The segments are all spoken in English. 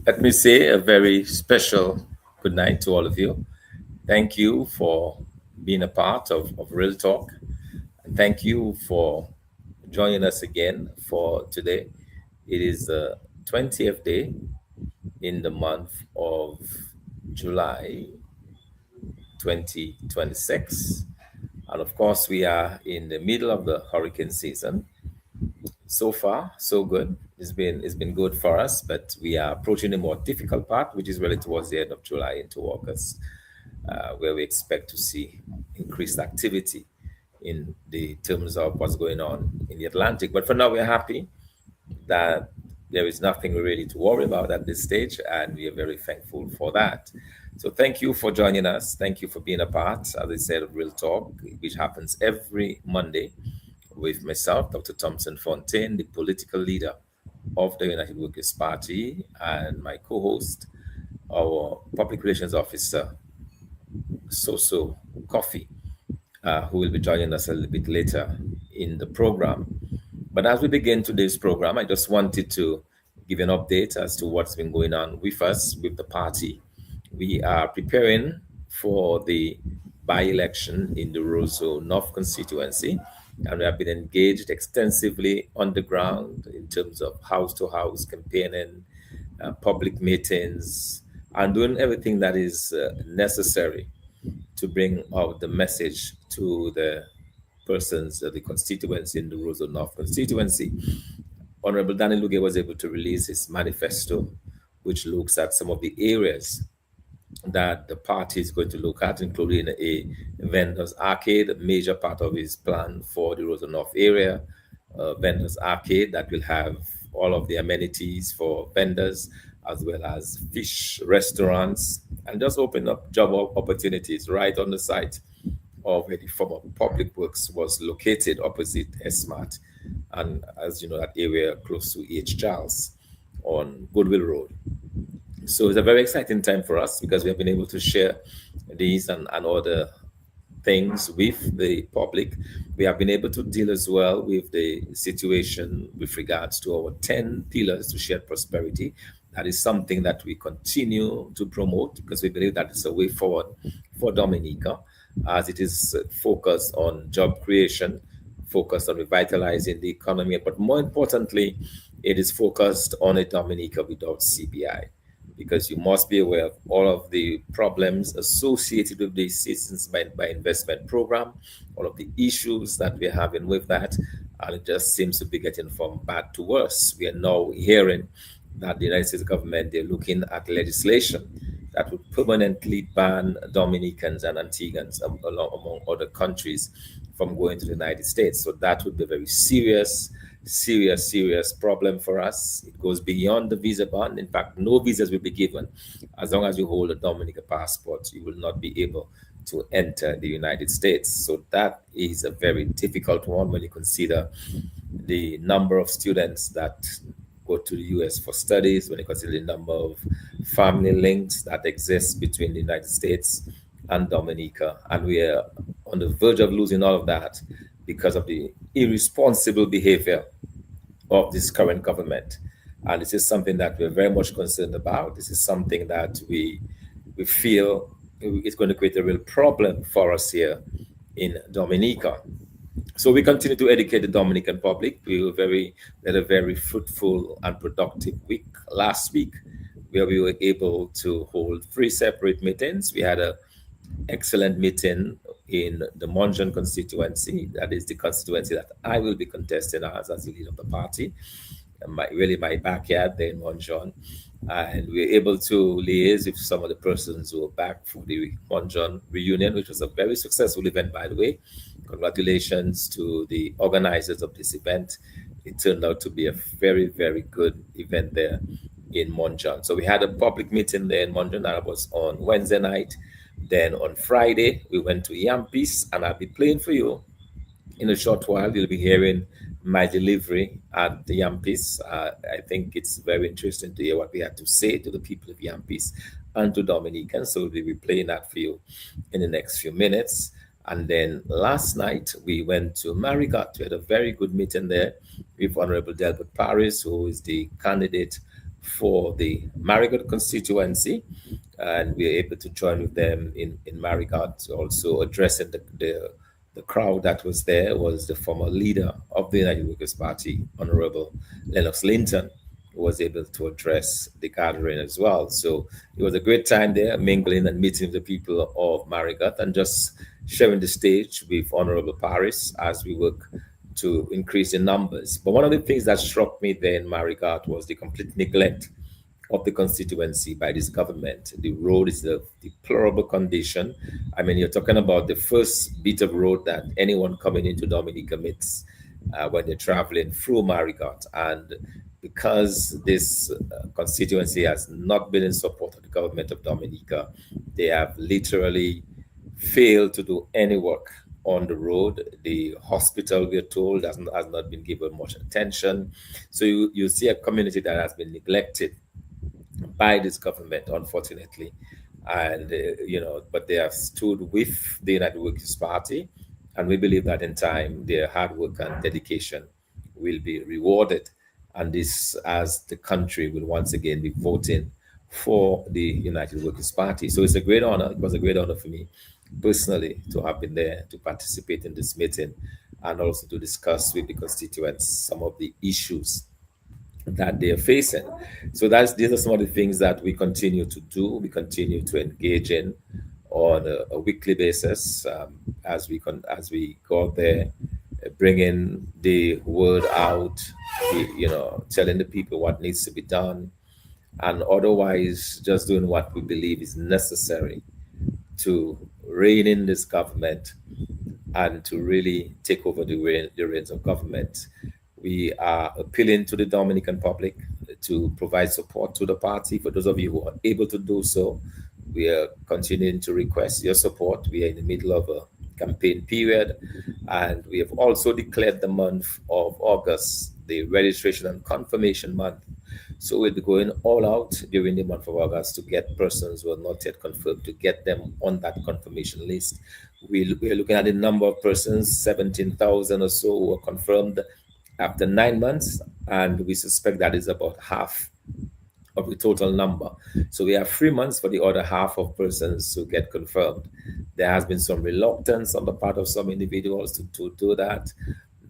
Let me say a very special good night to all of you. Thank you for being a part of Real Talk. And thank you for joining us again for today. It is the 20th day in the month of July 2026. And of course, we are in the middle of the hurricane season. So far, so good. It's been good for us, but we are approaching the more difficult part, which is really towards the end of July into August, where we expect to see increased activity in the terms of what's going on in the Atlantic. But for now, we're happy that there is nothing really to worry about at this stage, and we are very thankful for that. So, thank you for joining us. Thank you for being a part, as I said, of Real Talk, which happens every Monday with myself, Dr. Thompson Fontaine, the political leader of the United Workers' Party, and my co host, our public relations officer, Soso Cuffy, who will be joining us a little bit later in the program. But as we begin today's program, I just wanted to give an update as to what's been going on with us, with the party. We are preparing for the by-election in the Roseau North constituency, and we have been engaged extensively on the ground in terms of house-to-house campaigning, public meetings, and doing everything that is necessary to bring out the message to the persons of the constituency in the Roseau North constituency. Honorable Danny Luge was able to release his manifesto, which looks at some of the areas that the party is going to look at, including a vendors arcade, a major part of his plan for the Roseau North area, vendors arcade that will have all of the amenities for vendors, as well as fish restaurants, and just open up job opportunities right on the site of where the former public works was located opposite SMART. And as you know, that area close to H. Charles on Goodwill Road. So it's a very exciting time for us because we have been able to share these and other things with the public. We have been able to deal as well with the situation with regards to our 10 pillars to shared prosperity. That is something that we continue to promote because we believe that it's a way forward for Dominica, as it is focused on job creation, focused on revitalizing the economy, but more importantly, it is focused on a Dominica without CBI, because you must be aware of all of the problems associated with the Citizens by Investment Program, all of the issues that we're having with that, and it just seems to be getting from bad to worse. We are now hearing that the United States government, they're looking at legislation that would permanently ban Dominicans and Antiguans, among other countries, from going to the United States. So that would be a very serious problem for us. It goes beyond the visa ban. In fact, no visas will be given. As long as you hold a Dominican passport, you will not be able to enter the United States. So that is a very difficult one when you consider the number of students that go to the US for studies, when you consider the number of family links that exist between the United States and Dominica. And we are on the verge of losing all of that because of the irresponsible behavior of this current government. And this is something that we're very much concerned about. This is something that we feel is going to create a real problem for us here in Dominica. So we continue to educate the Dominican public. We had a very fruitful and productive week last week, where we were able to hold three separate meetings. We had an excellent meeting in the Monjon constituency. That is the constituency that I will be contesting as the leader of the party. My backyard there in Monjon. And we were able to liaise with some of the persons who were back for the Monjon reunion, which was a very successful event, by the way. Congratulations to the organizers of this event. It turned out to be a very good event there in Monjon. So we had a public meeting there in Monjon. That was on Wednesday night. Then on Friday, we went to Yampis, and I'll be playing for you in a short while. You'll be hearing my delivery at the Yampis. I think it's very interesting to hear what we had to say to the people of Yampis and to Dominicans. So we'll be playing that for you in the next few minutes. And then last night, we went to Marigot. We had a very good meeting there with Honorable Delbert Paris, who is the candidate for the Marigot constituency, and we are able to join with them in Marigot. Also addressing the crowd that was there was the former leader of the United Workers' Party, Honorable Lennox Linton, who was able to address the gathering as well. So it was a great time there, mingling and meeting the people of Marigot and just sharing the stage with Honorable Paris as we work to increase in numbers. But one of the things that struck me there in Marigot was the complete neglect of the constituency by this government. The road is a deplorable condition. I mean, you're talking about the first bit of road that anyone coming into Dominica meets when they're traveling through Marigot. And because this constituency has not been in support of the government of Dominica, they have literally failed to do any work on the road. The hospital, we're told, has not been given much attention. So you see a community that has been neglected by this government, unfortunately. And, but they have stood with the United Workers' Party. And we believe that in time, their hard work and dedication will be rewarded. And this, as the country will once again be voting for the United Workers' Party. So it's a great honor. It was a great honor for me personally to have been there to participate in this meeting and also to discuss with the constituents some of the issues that they are facing. So these are some of the things that we continue to do. We continue to engage in on a weekly basis as we go out there, bringing the word out, telling the people what needs to be done, and otherwise just doing what we believe is necessary to rein in this government and to really take over the reins of government. We are appealing to the Dominican public to provide support to the party. For those of you who are able to do so, we are continuing to request your support. We are in the middle of a campaign period, and we have also declared the month of August the registration and confirmation month. So we'll be going all out during the month of August to get persons who are not yet confirmed, to get them on that confirmation list. We are looking at the number of persons, 17,000 or so, who are confirmed after 9 months, and we suspect that is about half of the total number. So we have 3 months for the other half of persons to get confirmed. There has been some reluctance on the part of some individuals to do that.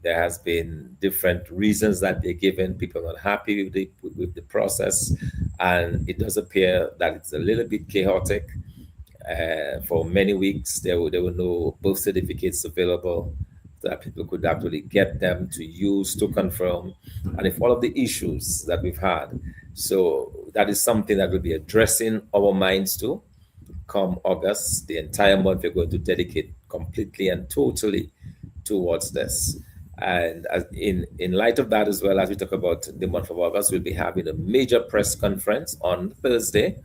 There has been different reasons that they're given. People are not happy with the process, and it does appear that it's a little bit chaotic. For many weeks, there were no birth certificates available that people could actually get them to use to confirm, and if all of the issues that we've had. So that is something that we'll be addressing our minds to come August. The entire month we're going to dedicate completely and totally towards this. And in light of that, as well, as we talk about the month of August, we'll be having a major press conference on Thursday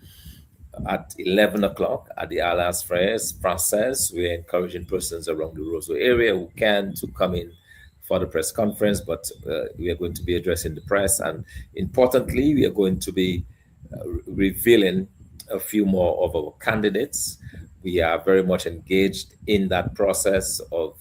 at 11 o'clock at the Alas Frères Français. We're encouraging persons around the Roseau area who can to come in for the press conference, but we are going to be addressing the press. And importantly, we are going to be revealing a few more of our candidates. We are very much engaged in that process of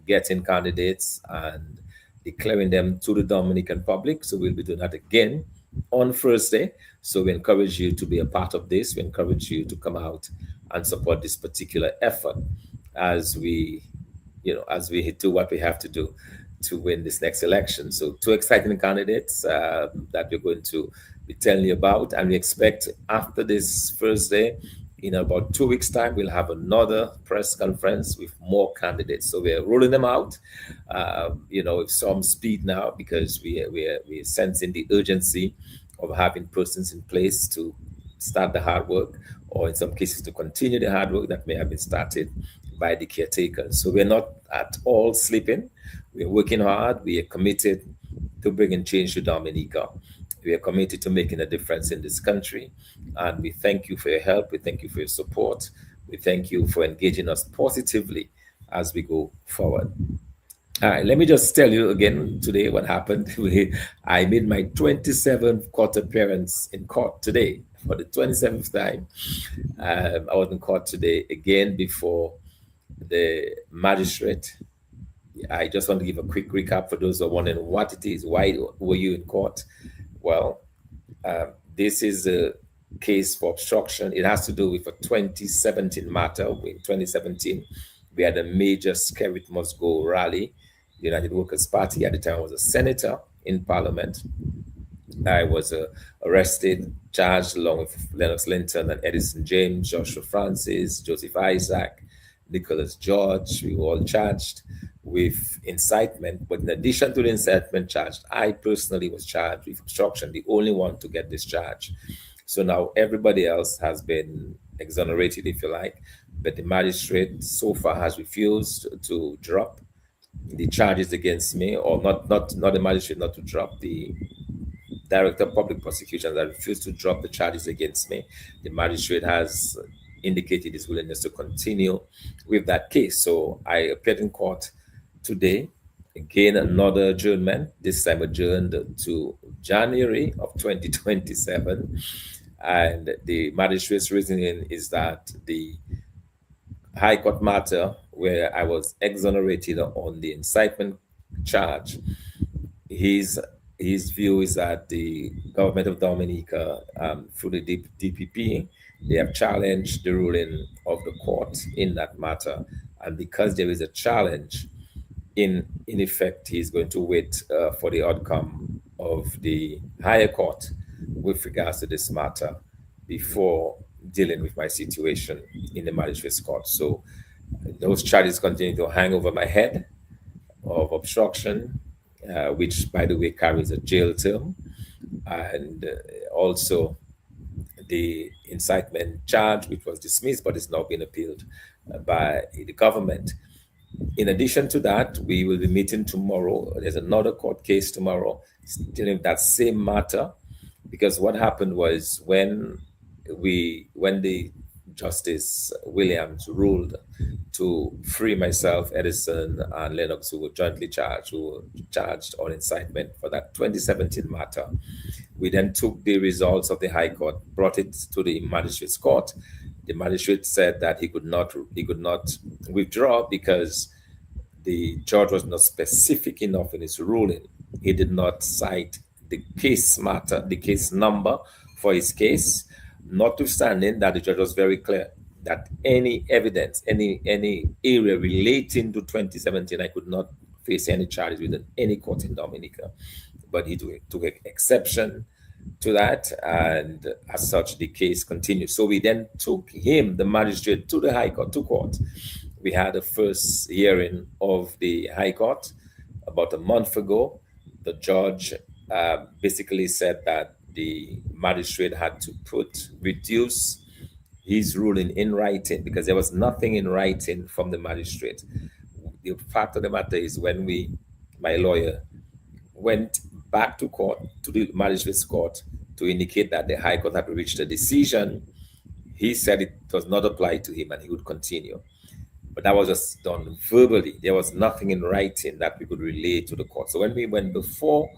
getting candidates and declaring them to the Dominican public. So we'll be doing that again on Thursday. So we encourage you to be a part of this. We encourage you to come out and support this particular effort as we do what we have to do to win this next election. So 2 exciting candidates that we're going to be telling you about. And we expect after this Thursday, in about 2 weeks' time, we'll have another press conference with more candidates. So we're rolling them out, with some speed now, because we're sensing the urgency of having persons in place to start the hard work, or in some cases to continue the hard work that may have been started by the caretakers. So we're not at all sleeping. We're working hard. We are committed to bringing change to Dominica. We are committed to making a difference in this country. And we thank you for your help. We thank you for your support. We thank you for engaging us positively as we go forward. All right, let me just tell you again today what happened. I made my 27th court appearance in court today for the 27th time. I was in court today again before the magistrate. I just want to give a quick recap for those who are wondering what it is. Why were you in court? Well, This is a case for obstruction. It has to do with a 2017 matter. In 2017, we had a major Scare It Must Go rally. The United Workers' Party at the time was a senator in parliament. I was arrested, charged along with Lennox Linton and Edison James, Joshua Francis, Joseph Isaac, Nicholas George. We were all charged with incitement. But in addition to the incitement charge, I personally was charged with obstruction, the only one to get this charge. So now everybody else has been exonerated, if you like, but the magistrate so far has refused to drop the charges against me, or not the magistrate, not to drop the Director of Public Prosecutions that refused to drop the charges against me. The magistrate has indicated his willingness to continue with that case. So I appeared in court today. Again, another adjournment, this time adjourned to January of 2027. And the magistrate's reasoning is that the High Court matter where I was exonerated on the incitement charge, his his view is that the government of Dominica, through the DPP, they have challenged the ruling of the court in that matter, and because there is a challenge, in effect, he's going to wait for the outcome of the higher court with regards to this matter before dealing with my situation in the magistrate's court. So those charges continue to hang over my head of obstruction, which, by the way, carries a jail term, and also the incitement charge, which was dismissed but is now being appealed by the government. In addition to that, we will be meeting tomorrow. There's another court case tomorrow dealing with that same matter, because what happened was when the Justice Williams ruled to free myself, Edison, and Lennox, who were jointly charged, who were charged on incitement for that 2017 matter. We then took the results of the High Court, brought it to the Magistrate's Court. The magistrate said that he could not withdraw because the judge was not specific enough in his ruling. He did not cite the case matter, the case number for his case, notwithstanding that the judge was very clear that any evidence, any area relating to 2017, I could not face any charges within any court in Dominica. But he took exception to that, and as such, the case continued. So we then took him, the magistrate, to the High Court, to court. We had the first hearing of the High Court about a month ago. The judge basically said that the magistrate had to reduce his ruling in writing because there was nothing in writing from the magistrate. The fact of the matter is, when my lawyer went back to court, to the magistrate's court, to indicate that the High Court had reached a decision, he said it does not apply to him and he would continue. But that was just done verbally. There was nothing in writing that we could relay to the court. So when we went before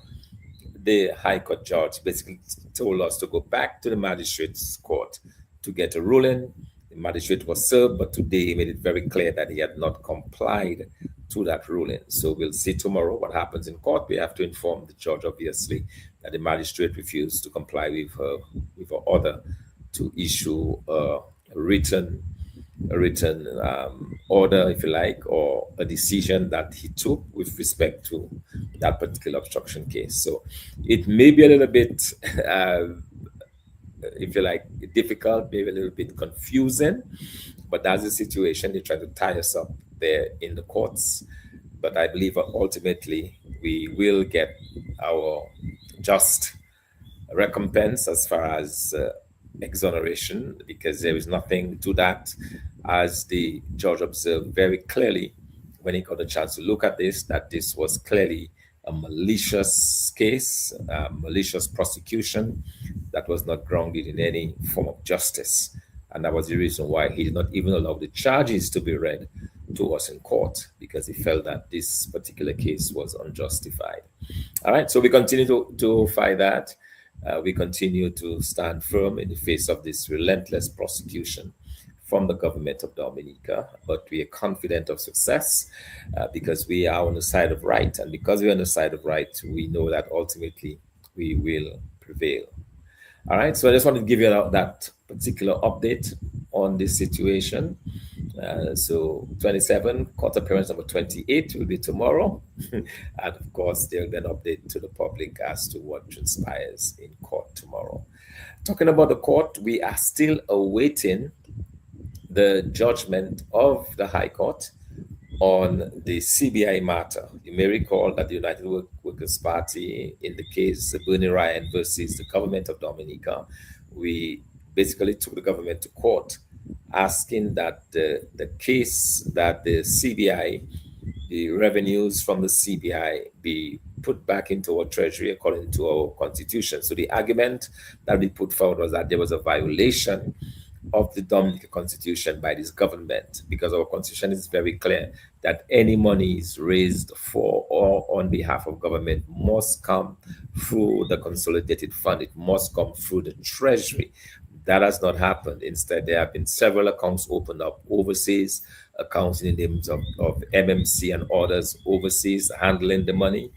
the High Court judge, basically told us to go back to the magistrate's court to get a ruling. The magistrate was served, but today he made it very clear that he had not complied to that ruling. So we'll see tomorrow what happens in court. We have to inform the judge, obviously, that the magistrate refused to comply with her order to issue a written order, if you like, or a decision that he took with respect to that particular obstruction case. So it may be a little bit, if you like, difficult, maybe a little bit confusing, but that's the situation. They try to tie us up there in the courts. But I believe ultimately we will get our just recompense as far as exoneration, because there is nothing to that, as the judge observed very clearly when he got a chance to look at this, that this was clearly a malicious case, malicious prosecution that was not grounded in any form of justice. And that was the reason why he did not even allow the charges to be read to us in court, because he felt that this particular case was unjustified. All right, so we continue to fight that. We continue to stand firm in the face of this relentless prosecution from the government of Dominica, but we are confident of success because we are on the side of right. And because we're on the side of right, we know that ultimately we will prevail. All right, so I just wanted to give you that particular update on this situation. So 27, court appearance number 28 will be tomorrow. And of course, they'll then update to the public as to what transpires in court tomorrow. Talking about the court, we are still awaiting the judgment of the High Court on the CBI matter. You may recall that the United Workers' Party, in the case of Bernie Ryan versus the government of Dominica, we basically took the government to court asking that the case that the CBI, the revenues from the CBI, be put back into our treasury according to our constitution. So the argument that we put forward was that there was a violation of the Dominican constitution by this government, because our constitution is very clear that any monies raised for or on behalf of government must come through the consolidated fund. It must come through the treasury. That has not happened. Instead, there have been several accounts opened up overseas, accounts in the names of MMC and others overseas handling the money.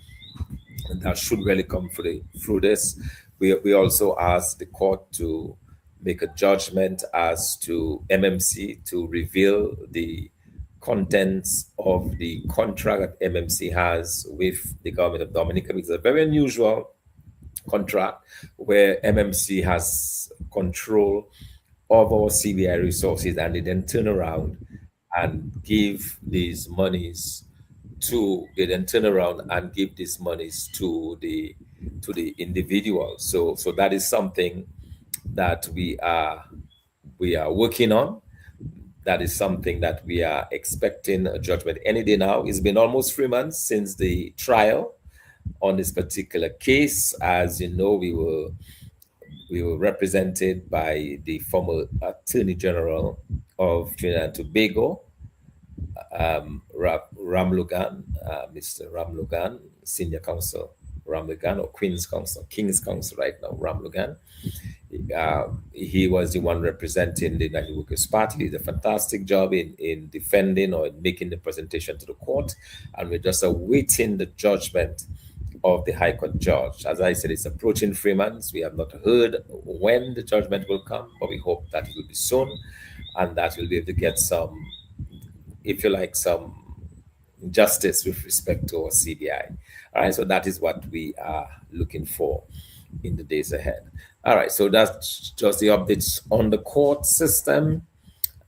And that should really come through this. We also asked the court to make a judgment as to MMC to reveal the contents of the contract that MMC has with the government of Dominica. It's a very unusual contract where MMC has control of our CBI resources, and they then turn around and give these monies they then turn around and give these monies to the individual. So that is something that we are working on. That is something that we are expecting a judgment any day now. It's been almost 3 months since the trial on this particular case. As you know, we were represented by the former Attorney General of Trinidad and Tobago, Ramlugan, Mr. Ramlugan, Senior Counsel Ramlugan, or King's Counsel right now, Ramlugan. He was the one representing the United Workers' Party. He did a fantastic job in defending or in making the presentation to the court, and we're just awaiting the judgment of the High Court judge. As I said, it's approaching 3 months. We have not heard when the judgment will come, but we hope that it will be soon, and that we'll be able to get some, if you like, some justice with respect to our CBI. All right, so that is what we are looking for in the days ahead. All right, so that's just the updates on the court system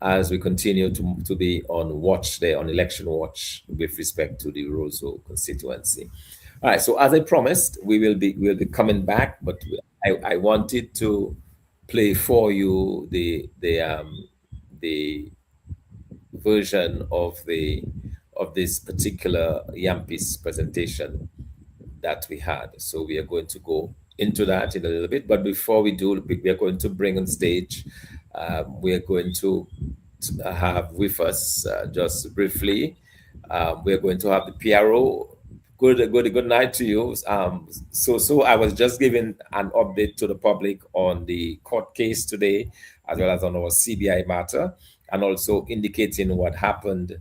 as we continue to be on watch there, on election watch with respect to the Roseau constituency. All right, so as I promised, we'll be coming back, but I wanted to play for you the version of this particular Yampis presentation that we had. So we are going to go into that in a little bit, but before we do, we are going to bring on stage. We are going to have with us just briefly. We are going to have the PRO. Good night to you. So I was just giving an update to the public on the court case today, as well as on our CBI matter, and also indicating what happened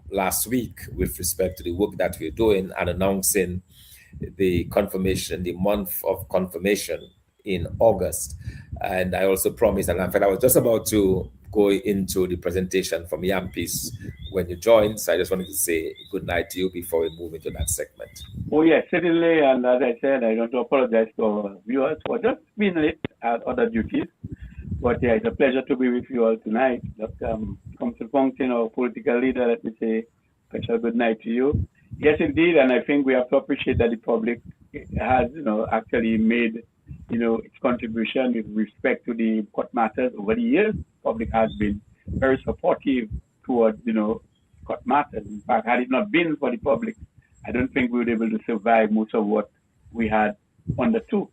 last week with respect to the work that we're doing, and announcing the confirmation, the month of confirmation in August. And I also promised, and in fact, I was just about to go into the presentation from Yampis when you joined. So I just wanted to say good night to you before we move into that segment. Oh, yes, certainly. And as I said, I want to apologize to our viewers for just being late at other duties. But yeah, it's a pleasure to be with you all tonight. Just come to Fontaine, our political leader, let me say special good night to you. Yes, indeed, and I think we have to appreciate that the public has, actually made, its contribution with respect to the court matters over the years. The public has been very supportive towards, court matters. In fact, had it not been for the public, I don't think we would be able to survive most of what we had undertook.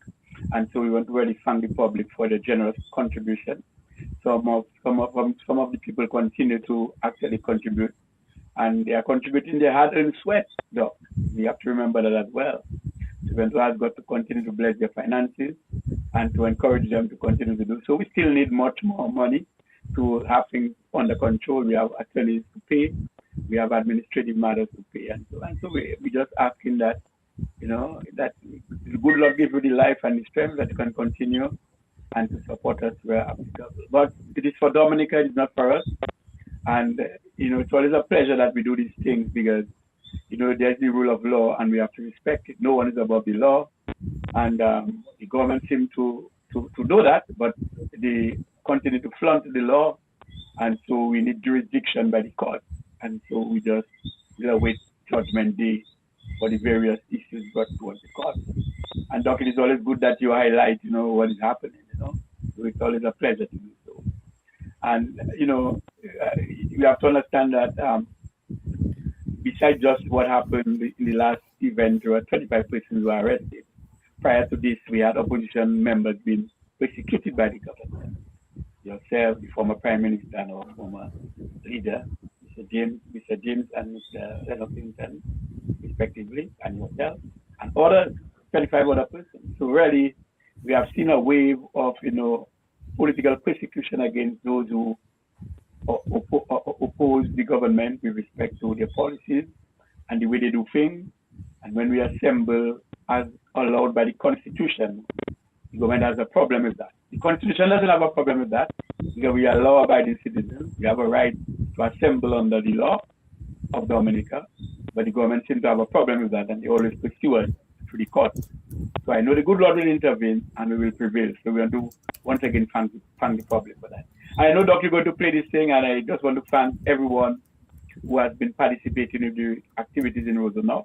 And so we want to really thank the public for the generous contribution. Some of the people continue to actually contribute, and they are contributing their hard earned sweat, though. We have to remember that as well. So we want to ask God to continue to bless their finances and to encourage them to continue to do so. We still need much more money to have things under control. We have attorneys to pay, we have administrative matters to pay, and so we just asking that, that the good Lord give you the life and the strength that you can continue and to support us where applicable. But it is for Dominica, it's not for us. And, it's always a pleasure that we do these things because, there's the rule of law and we have to respect it. No one is above the law. And the government seems to know that, but they continue to flaunt the law. And so we need jurisdiction by the court. And so we just wait judgment day for the various issues brought towards the court. And Doc, it is always good that you highlight, what is happening, So it's always a pleasure to do so. And, we have to understand that besides just what happened in the last event, there were 25 persons who were arrested. Prior to this, we had opposition members being persecuted by the government. Yourself, the former Prime Minister and our former leader, Mr. James and Mr. Clinton, respectively, and yourself, and other 25 other persons. So really, we have seen a wave of, political persecution against those who oppose the government with respect to their policies and the way they do things. And when we assemble as allowed by the Constitution, the government has a problem with that. The Constitution doesn't have a problem with that because we are law-abiding citizens. We have a right to assemble under the law of Dominica, but the government seems to have a problem with that and they always pursue us through the court. So I know the good Lord will intervene and we will prevail. So we want to once again thank the public for that. I know, Doc, you're going to play this thing, and I just want to thank everyone who has been participating in the activities in Rosenau.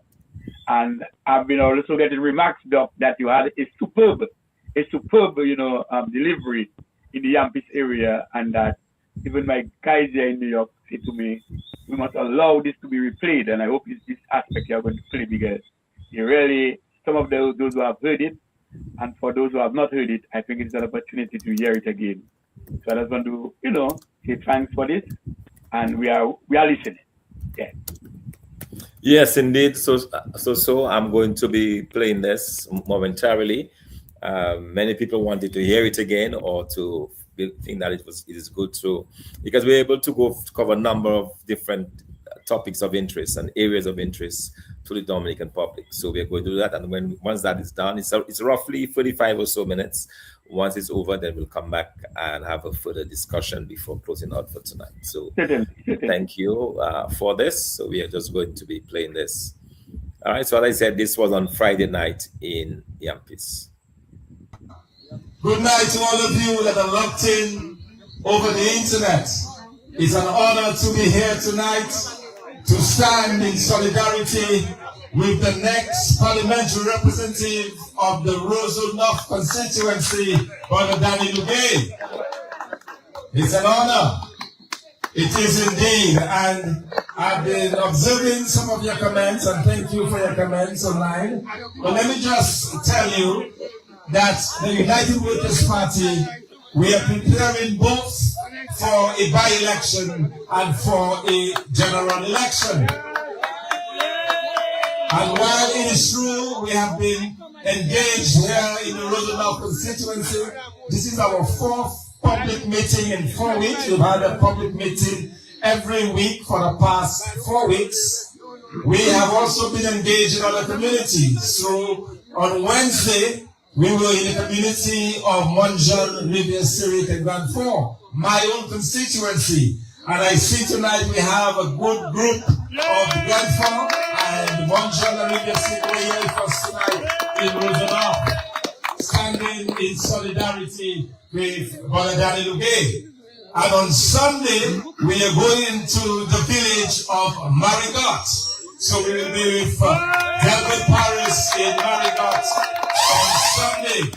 And I've been also getting remarks, Doc, that you had a superb, delivery in the Yampis area, and that even my guys here in New York say to me, we must allow this to be replayed, and I hope it's this aspect you're going to play because you really, some of those who have heard it, and for those who have not heard it, I think it's an opportunity to hear it again. So I just want to, say thanks for this, and we are listening. Yeah. Yes, indeed. So I'm going to be playing this momentarily. Many people wanted to hear it again or to think that it is good to, because we're able to cover a number of different topics of interest and areas of interest to the Dominican public. So we're going to do that, and once that is done, it's roughly 35 or so minutes. Once it's over, then we'll come back and have a further discussion before closing out for tonight. So thank you for this. So we are just going to be playing this. All right, so as I said, this was on Friday night in Yampis. Good night to all of you that are locked in over the internet. It's an honor to be here tonight to stand in solidarity with the next parliamentary representative of the Roseau North constituency, Brother Danny Lugay. It's an honor. It is indeed. And I've been observing some of your comments, and thank you for your comments online. But let me just tell you that the United Workers' Party, we are preparing both for a by-election and for a general election. And while it is true we have been engaged here in the Rosenau constituency, this is our fourth public meeting in 4 weeks. We've had a public meeting every week for the past 4 weeks. We have also been engaged in other communities. So on Wednesday, we were in the community of Montjean, Rivière, Syriac, and Grand Fort, my own constituency. And I see tonight we have a good group of Grand Fort and Montjean and Rivière Syriac here with us tonight in Rosenau, standing in solidarity with Brother Danny Lugay. And on Sunday, we are going to the village of Marigot. So we will be with Delbert Paris in Marigot on Sunday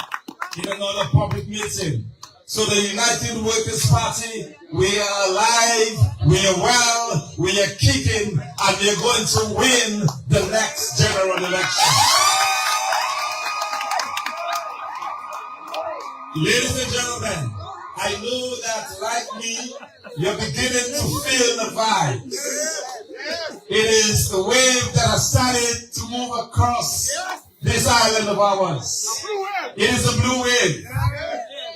in another public meeting. So the United Workers' Party, we are alive, we are well, we are kicking, and we are going to win the next general election. Ladies and gentlemen, I know that like me, you're beginning to feel the vibes. It is the wave that has started to move across this island of ours. It is a blue wave.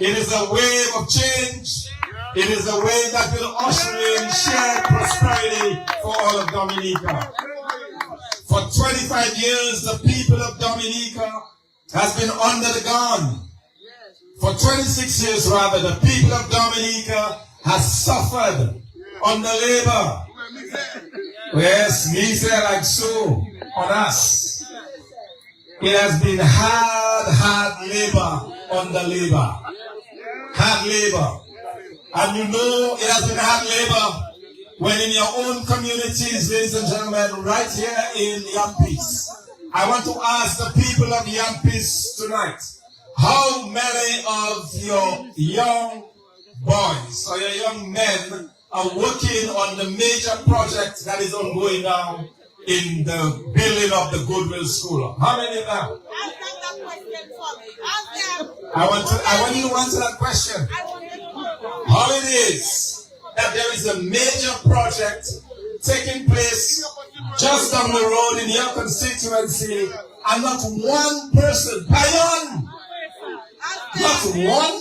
It is a wave of change. It is a wave that will usher in shared prosperity for all of Dominica. For 25 years, the people of Dominica has been under the gun. For 26 years rather, the people of Dominica has suffered under labor. Yes, misère like so on us. It has been hard labor under labor. Hard labor. And you know it has been hard labor when in your own communities, ladies and gentlemen, right here in Yampis. I want to ask the people of Yampis tonight, how many of your young boys or your young men are working on the major project that is ongoing now in the building of the Goodwill School? How many of them? I want you to answer that question. How it is that there is a major project taking place just down the road in your constituency and not one person, not one.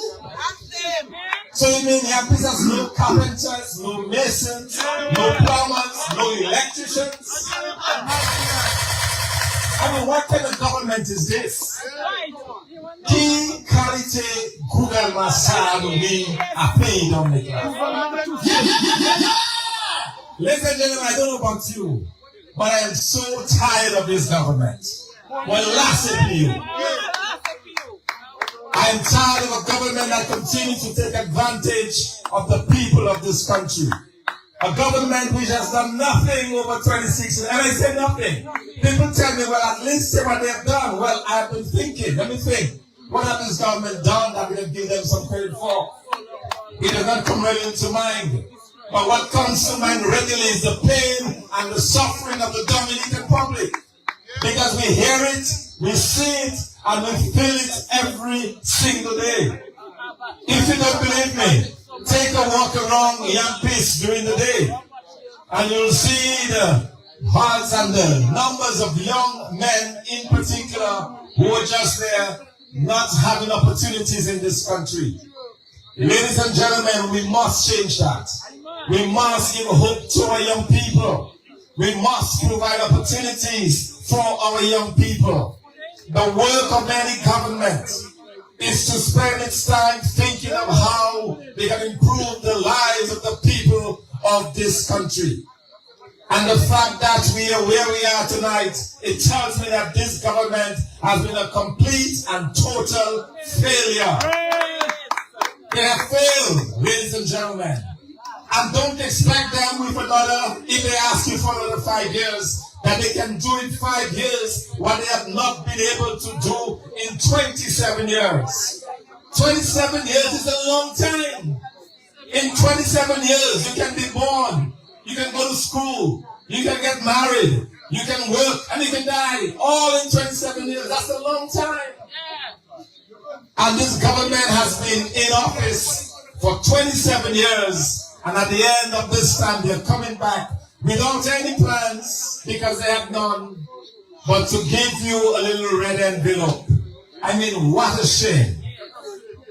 So you mean Yampis has no carpenters, no masons, no plumbers, no electricians? I mean, what kind of government is this? Qui qualité Google Massado me a paid on the Ladies and gentlemen, I don't know about you, but I am so tired of this government. Well, last you. I am tired of a government that continues to take advantage of the people of this country. A government which has done nothing over 26 years. And I say nothing. People tell me, well, at least say what they have done. Well, I have been thinking. Let me think. What has this government done that we have given them some credit for? It does not come readily to mind. But what comes to mind readily is the pain and the suffering of the Dominican public. Because we hear it, we see it, and we feel it every single day. If you don't believe me, take a walk around Yampis during the day, and you'll see the hearts and the numbers of young men in particular who are just there not having opportunities in this country. Ladies and gentlemen, we must change that. We must give hope to our young people. We must provide opportunities for our young people. The work of any government is to spend its time thinking of how they can improve the lives of the people of this country. And the fact that we are where we are tonight, it tells me that this government has been a complete and total failure. They have failed, ladies and gentlemen. And don't expect them with another, if they ask you for another 5 years, that they can do in 5 years what they have not been able to do in 27 years. 27 years is a long time. In 27 years, you can be born, you can go to school, you can get married, you can work, and you can die. All in 27 years. That's a long time. And this government has been in office for 27 years. And at the end of this time, they're coming back without any plans, because they have none, but to give you a little red envelope. I mean, what a shame.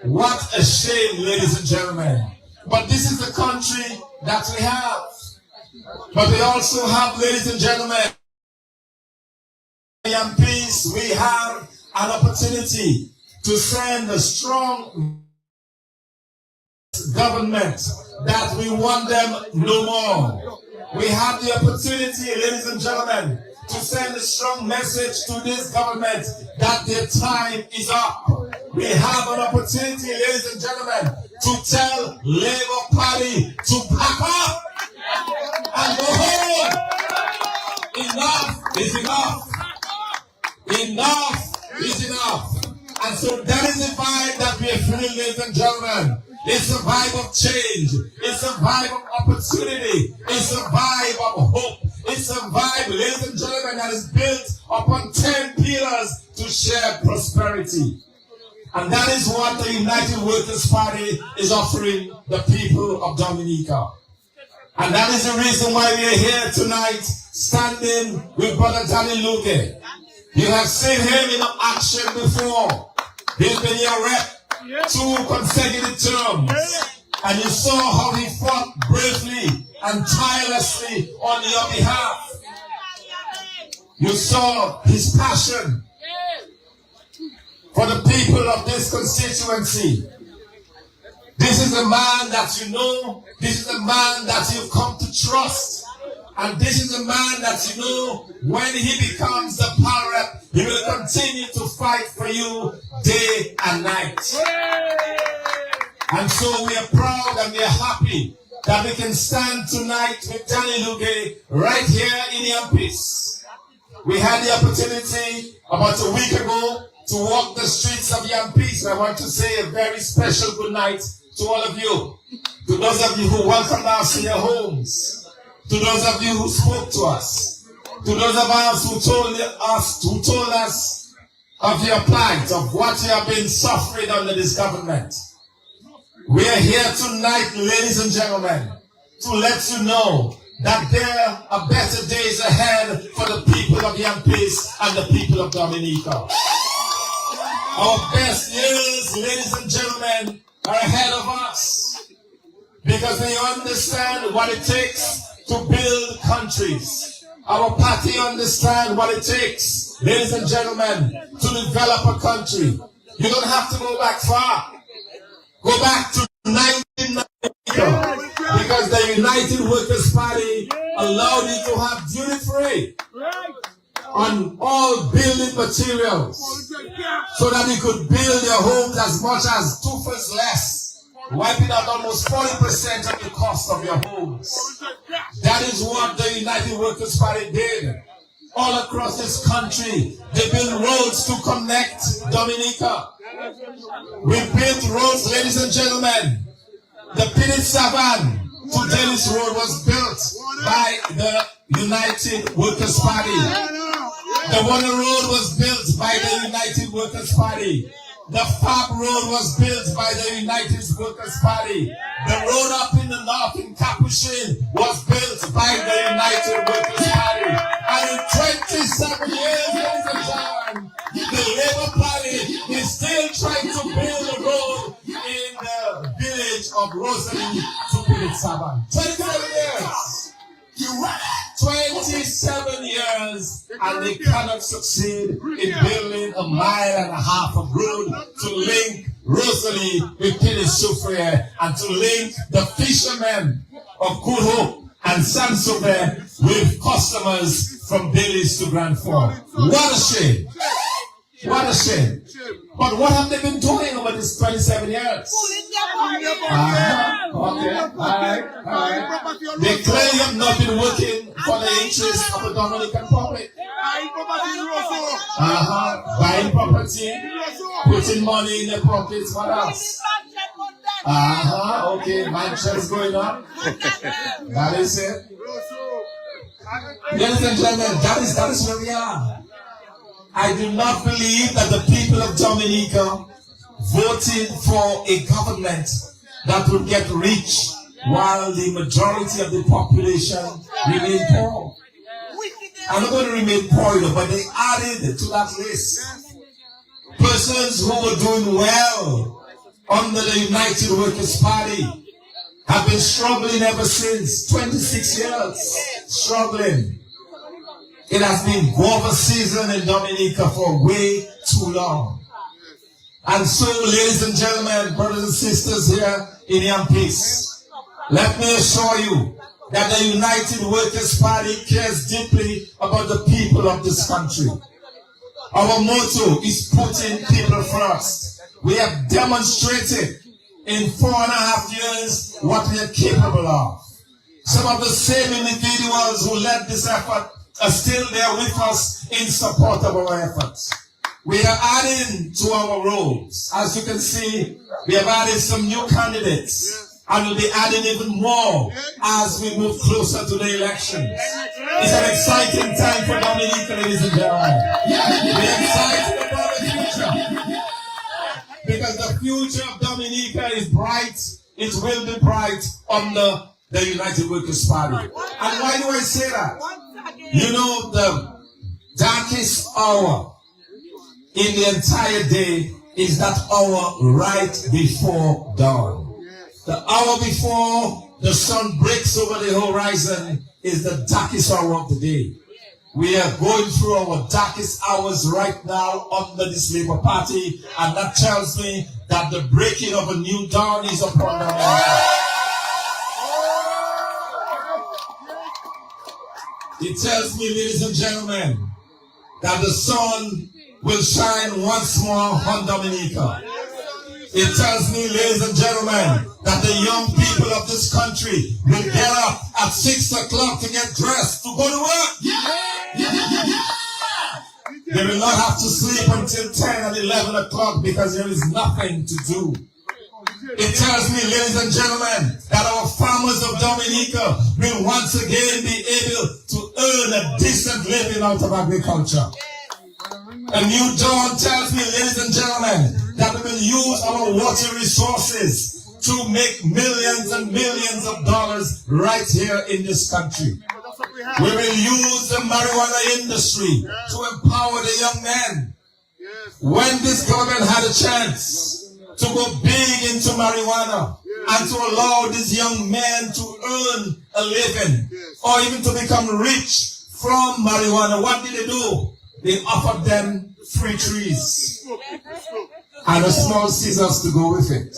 What a shame, ladies and gentlemen. But this is the country that we have. But we also have, ladies and gentlemen, in peace, we have an opportunity to send a strong government that we want them no more. We have the opportunity, ladies and gentlemen, to send a strong message to this government that their time is up. We have an opportunity, ladies and gentlemen, to tell Labour Party to pack up and go home. Enough is enough. Enough is enough. And so that is the vibe that we are feeling, ladies and gentlemen. It's a vibe of change. It's a vibe of opportunity. It's a vibe of hope. It's a vibe, ladies and gentlemen, that is built upon 10 pillars to share prosperity. And that is what the United Workers' Party is offering the people of Dominica. And that is the reason why we are here tonight, standing with Brother Danny Luque. You have seen him in action before. He's been your rep 2 consecutive terms, and you saw how he fought bravely and tirelessly on your behalf. You saw his passion. for the people of this constituency. This is a man that you know, this is a man that you've come to trust, and this is a man that you know when he becomes the power rep, he will continue to fight for you day and night. And so we are proud and we are happy that we can stand tonight with Danny Luge right here in Yampis. We had the opportunity about a week ago to walk the streets of Yampis. I want to say a very special good night to all of you. To those of you who welcomed us in your homes. To those of you who spoke to us. To those of us who told us of your plight, of what you have been suffering under this government. We are here tonight, ladies and gentlemen, to let you know that there are better days ahead for the people of Yampis and the people of Dominica. Our best years, ladies and gentlemen, are ahead of us because they understand what it takes to build countries. Our party understands what it takes, ladies and gentlemen, to develop a country. You don't have to go back far. Go back to 1990 because the United Workers' Party allowed you to have duty-free on all building materials so that you could build your homes as much as 2 furs less, wiping out almost 40% of the cost of your homes. That is what the United Workers' Party did. All across this country, they built roads to connect Dominica. We built roads, ladies and gentlemen. The Pinit Savan to Dennis Road was built by the United Workers' Party. The Warner Road was built by the United Workers' Party. The Fab Road was built by the United Workers' Party. The road up in the north in Capuchin was built by the United Workers' Party. And in 27 years, ladies and gentlemen, the Labour Party is still trying to build a road in the village of Rosalie to Pinit Savan. 27 years. You ready? 27 years, and they cannot succeed in building 1.5 miles of road to link Rosalie with Pinit Soufriere and to link the fishermen of Good Hope and Saint-Sauveur with customers from Baileys to Grand Fort. What a shame. What a shame. But what have they been doing over these 27 years? Okay, all right. They claim you have not been working for the interest of the Dominican public. Buying property, putting money in their pockets, what else? Okay, mansions going on. That is it. Ladies and gentlemen, that is where we are. I do not believe that the people of Dominica voted for a government that would get rich while the majority of the population remain poor. I'm not going to remain poor, but they added to that list persons who were doing well under the United Workers' Party have been struggling ever since. 26 years struggling. It has been guava season in Dominica for way too long. And so, ladies and gentlemen, brothers and sisters here in Yampis, let me assure you that the United Workers' Party cares deeply about the people of this country. Our motto is putting people first. We have demonstrated in 4.5 years what we are capable of. Some of the same individuals who led this effort are still there with us in support of our efforts. We are adding to our roles. As you can see, we have added some new candidates, and we'll be adding even more as we move closer to the elections. It's an exciting time for Dominica, ladies and gentlemen. We're excited about the future, because the future of Dominica is bright. It will be bright under the United Workers' Party. And why do I say that? You know, the darkest hour in the entire day is that hour right before dawn. The hour before the sun breaks over the horizon is the darkest hour of the day. We are going through our darkest hours right now under this Labour Party, and that tells me that the breaking of a new dawn is upon Dominica. It tells me, ladies and gentlemen, that the sun will shine once more on Dominica. It tells me, ladies and gentlemen, that the young people of this country will get up at 6 o'clock to get dressed to go to work. They will not have to sleep until 10 and 11 o'clock because there is nothing to do. It tells me, ladies and gentlemen, that our farmers of Dominica will once again be able to earn a decent living out of agriculture. A new dawn tells me, ladies and gentlemen, that we will use our water resources to make millions and millions of dollars right here in this country. We will use the marijuana industry to empower the young men. When this government had a chance to go big into marijuana and to allow these young men to earn a living or even to become rich from marijuana, what did they do? They offered them free trees and a small scissors to go with it.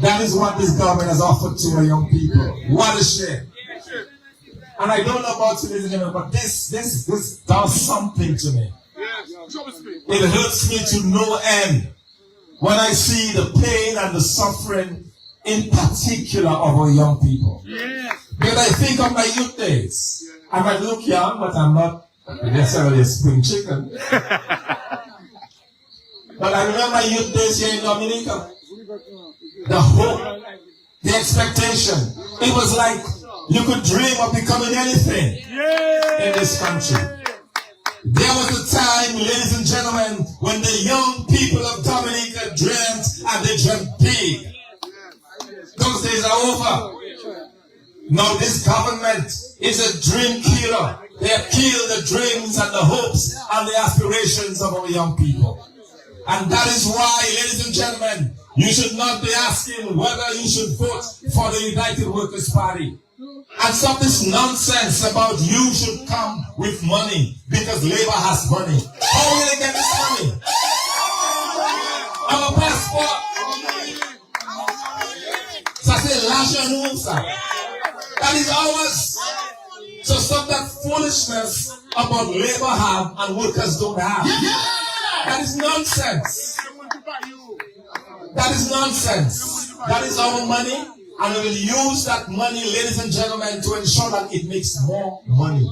That is what this government has offered to our young people. What a shame. And I don't know about you, ladies and gentlemen, but this does something to me. It hurts me to no end when I see the pain and the suffering, in particular, of our young people. Because I think of my youth days. I might look young, but I'm not necessarily a spring chicken. But I remember my youth days here in Dominica. The hope, the expectation. It was like you could dream of becoming anything in this country. There was a time, ladies and gentlemen, when the young people of Dominica dreamt, and they dreamt big. Those days are over. Now this government is a dream killer. They have killed the dreams and the hopes and the aspirations of our young people. And that is why, ladies and gentlemen, you should not be asking whether you should vote for the United Workers' Party. And stop this nonsense about you should come with money because Labour has money. How will they get this money? Our passport. Ça c'est l'argent nous, ça. That is ours. So stop that foolishness about Labour have and workers don't have. That is nonsense. That is nonsense. That is our money. And we will use that money, ladies and gentlemen, to ensure that it makes more money.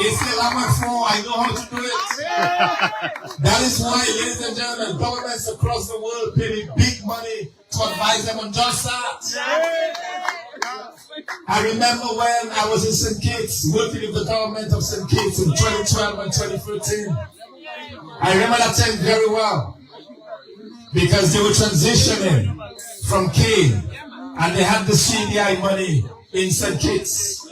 It's still on my phone. I know how to do it. That is why, ladies and gentlemen, governments across the world pay me big money to advise them on just that. I remember when I was in St. Kitts, working with the government of St. Kitts in 2012 and 2013. I remember that time very well. Because they were transitioning from Cane, and they had the CDI money in St. Kitts.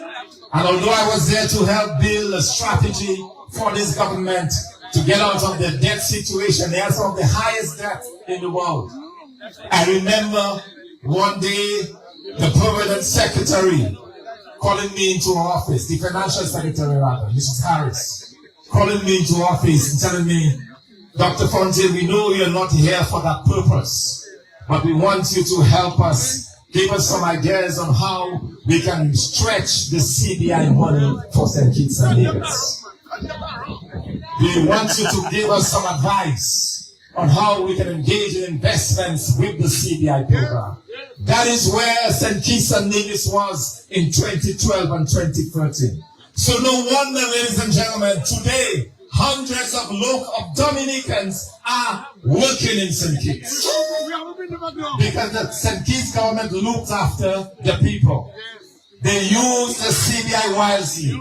And although I was there to help build a strategy for this government to get out of the debt situation, they had some of the highest debt in the world. I remember one day the permanent secretary calling me into her office, the financial secretary rather, Mrs. Harris, calling me into office and telling me, Dr. Fontaine, we know you're not here for that purpose, but we want you to help us, give us some ideas on how we can stretch the CBI money for St. Kitts and Nevis. We want you to give us some advice on how we can engage in investments with the CBI program. That is where St. Kitts and Nevis was in 2012 and 2013. So no wonder, ladies and gentlemen, today, hundreds of Dominicans are working in St. Kitts. Because the St. Kitts government looked after the people. They used the CBI wisely.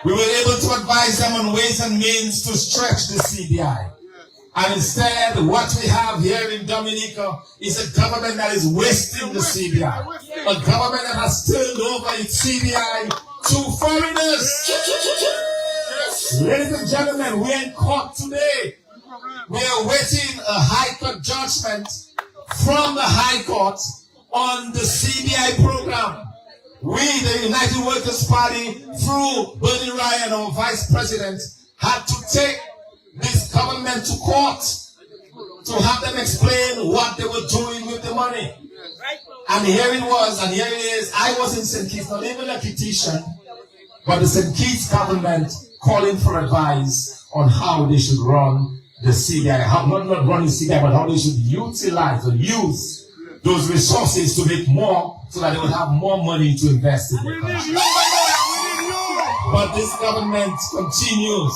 We were able to advise them on ways and means to stretch the CBI. And instead, what we have here in Dominica is a government that is wasting the CBI. A government that has turned over its CBI to foreigners. Ladies and gentlemen, we are in court today. We are waiting a High Court judgment from the High Court on the CBI program. we, the United Workers' Party, through Bernie Ryan, our vice president, had to take this government to court to have them explain what they were doing with the money. And here it was, and here it is. I was in St. Kitts, not even a petition, but the St. Kitts government calling for advice on how they should run the CBI. Not run the CBI, but how they should utilize or use those resources to make more so that they will have more money to invest in the country. But this government continues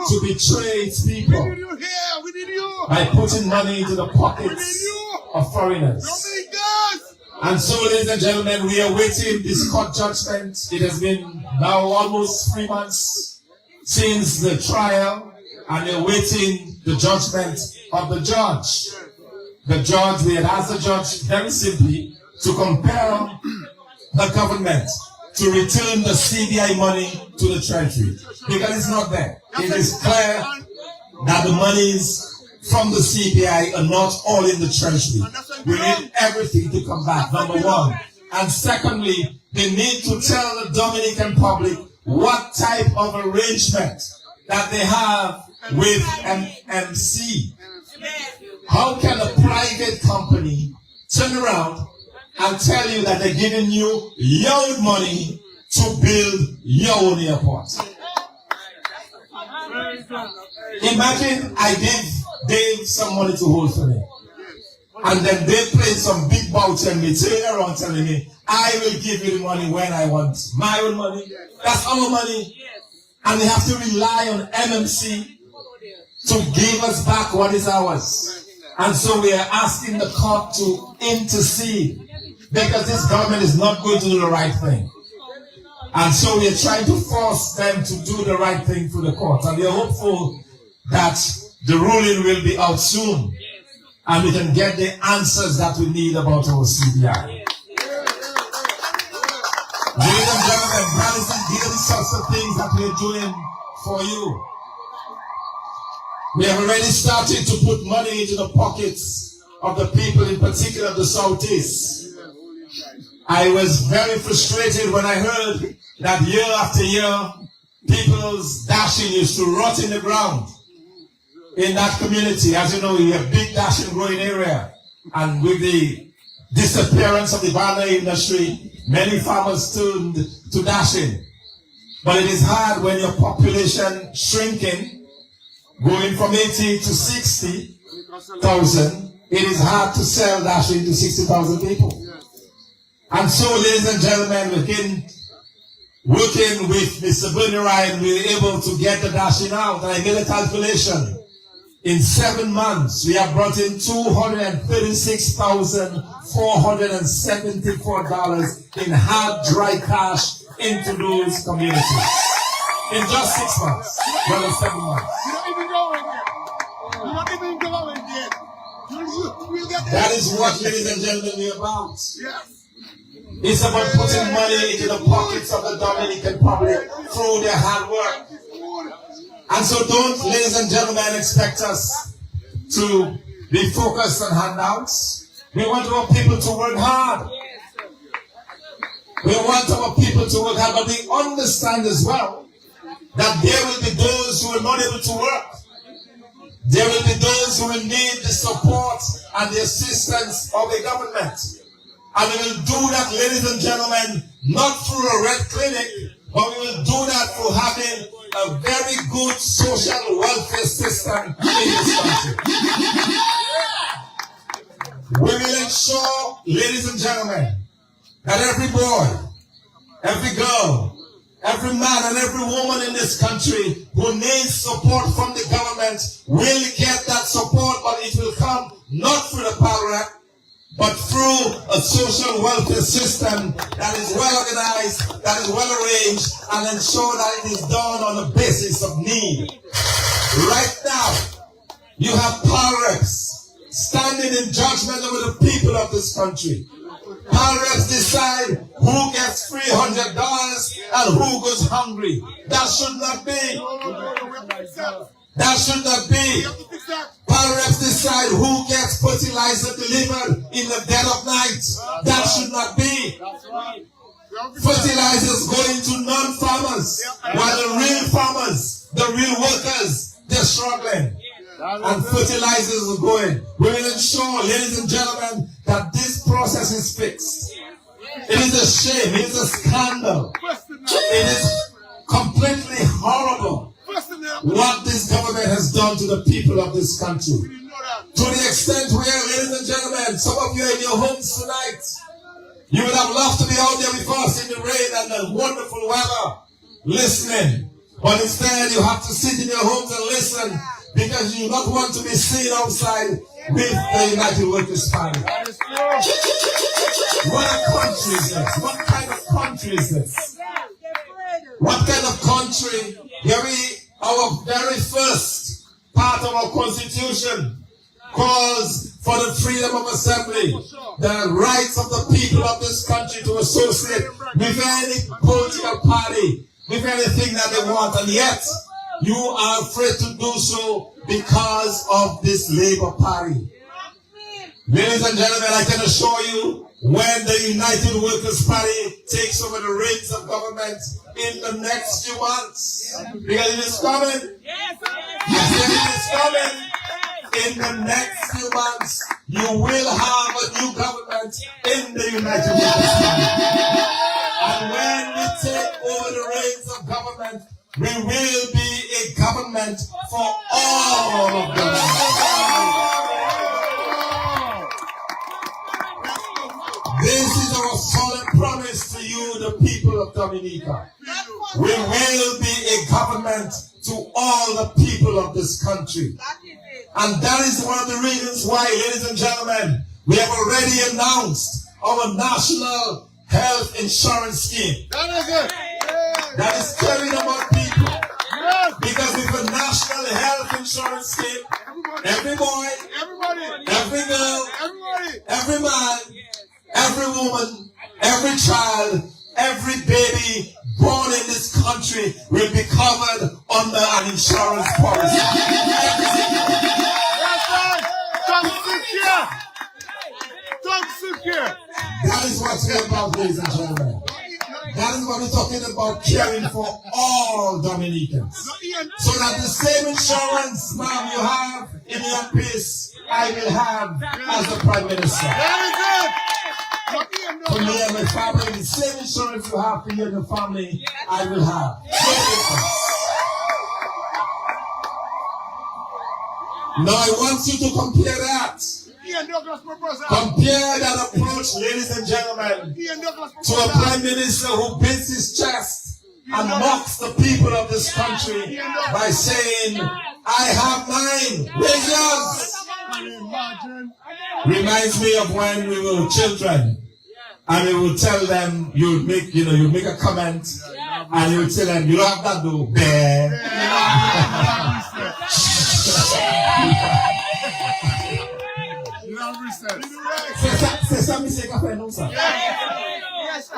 to betray its people by putting money into the pockets of foreigners. And so, ladies and gentlemen, we are waiting this court judgment. It has been now almost 3 months since the trial, and we're waiting the judgment of the judge. The judge, we had asked the judge very simply to compel the government to return the CBI money to the treasury, because it's not there. It is clear that the monies from the CBI are not all in the treasury. We need everything to come back, number one. And secondly, they need to tell the Dominican public what type of arrangement that they have with MMC. How can a private company turn around and tell you that they're giving you your own money to build your own airport? Imagine I give Dave some money to hold for me, and then they play some big voucher and me turn around telling me, I will give you the money when I want my own money. That's our money. And we have to rely on MMC to give us back what is ours. And so we are asking the court to intercede, because this government is not going to do the right thing. And so we are trying to force them to do the right thing through the court. And we are hopeful that the ruling will be out soon, and we can get the answers that we need about our CBI. Ladies and gentlemen, brothers and these sorts of things that we're doing for you. We have already started to put money into the pockets of the people, in particular the Southeast. I was very frustrated when I heard that year after year, people's dashing used to rot in the ground in that community. As you know, we have big dashing growing area. And with the disappearance of the banana industry, many farmers turned to dashing. But it is hard when your population shrinking, going from 80 to 60,000, it is hard to sell dashing to 60,000 people. And so, ladies and gentlemen, working with Mr. Bernie Ryan, we were able to get the dashing out. And I made a calculation. In 7 months, we have brought in $236,474 in hard, dry cash into those communities. In just 6 months, well, in 7 months. That is what, ladies and gentlemen, we're about. It's about putting money into the pockets of the Dominican public through their hard work. And so don't, ladies and gentlemen, expect us to be focused on handouts. We want our people to work hard. We want our people to work hard, but we understand as well that there will be those who are not able to work. There will be those who will need the support and the assistance of the government. And we will do that, ladies and gentlemen, not through a red clinic, but we will do that through having a very good social welfare system in this country. We will ensure, ladies and gentlemen, that every boy, every girl, every man and every woman in this country who needs support from the government will get that support, but it will come not through the Power Act, but through a social welfare system that is well organized, that is well arranged, and ensure that it is done on the basis of need. Right now, you have power reps standing in judgment over the people of this country. Power reps decide who gets $300 and who goes hungry. That should not be. That should not be. Power reps decide who gets fertilizer delivered in the dead of night. That should not be. Fertilizers going to non-farmers, while the real farmers, the real workers, they're struggling. And fertilizers are going. We will ensure, ladies and gentlemen, that this process is fixed. It is a shame. It is a scandal. It is completely horrible what this government has done to the people of this country. To the extent where, ladies and gentlemen, some of you are in your homes tonight. You would have loved to be out there with us in the rain and the wonderful weather, listening. But instead, you have to sit in your homes and listen because you do not want to be seen outside with the United Workers' Party. What a country is this? What kind of country is this? What kind of country? Our very first part of our constitution calls for the freedom of assembly, the rights of the people of this country to associate with any political party, with anything that they want, and yet you are afraid to do so because of this Labour Party. Ladies and gentlemen, I can assure you, when the United Workers' Party takes over the reins of government in the next few months, because it is coming, it is coming. In the next few months, you will have a new government in the United Workers' Party. And when we take over the reins of government, we will be a government for all of them. This is our solemn promise to you, the people of Dominica. We will be a government to all the people of this country. And that is one of the reasons why, ladies and gentlemen, we have already announced our national health insurance scheme. That is it. That is caring about people. Because with a national health insurance scheme, every boy, every girl, every man, every woman, every child, every baby born in this country will be covered under an insurance policy. That is what we're about, ladies and gentlemen. That is what we're talking about, caring for all Dominicans. So that the same insurance, ma'am, you have in your place, I will have as the Prime Minister. For me and my family, the same insurance you have for you and your family, I will have. Now I want you to compare that. Compare that approach, ladies and gentlemen, to a Prime Minister who beats his chest and mocks the people of this country by saying, I have mine, where's yours? Reminds me of when we were children. And you would tell them, you would make a comment, and you would tell them, you don't have that though, bear. C'est ça, monsieur Café, non, ça? Yes,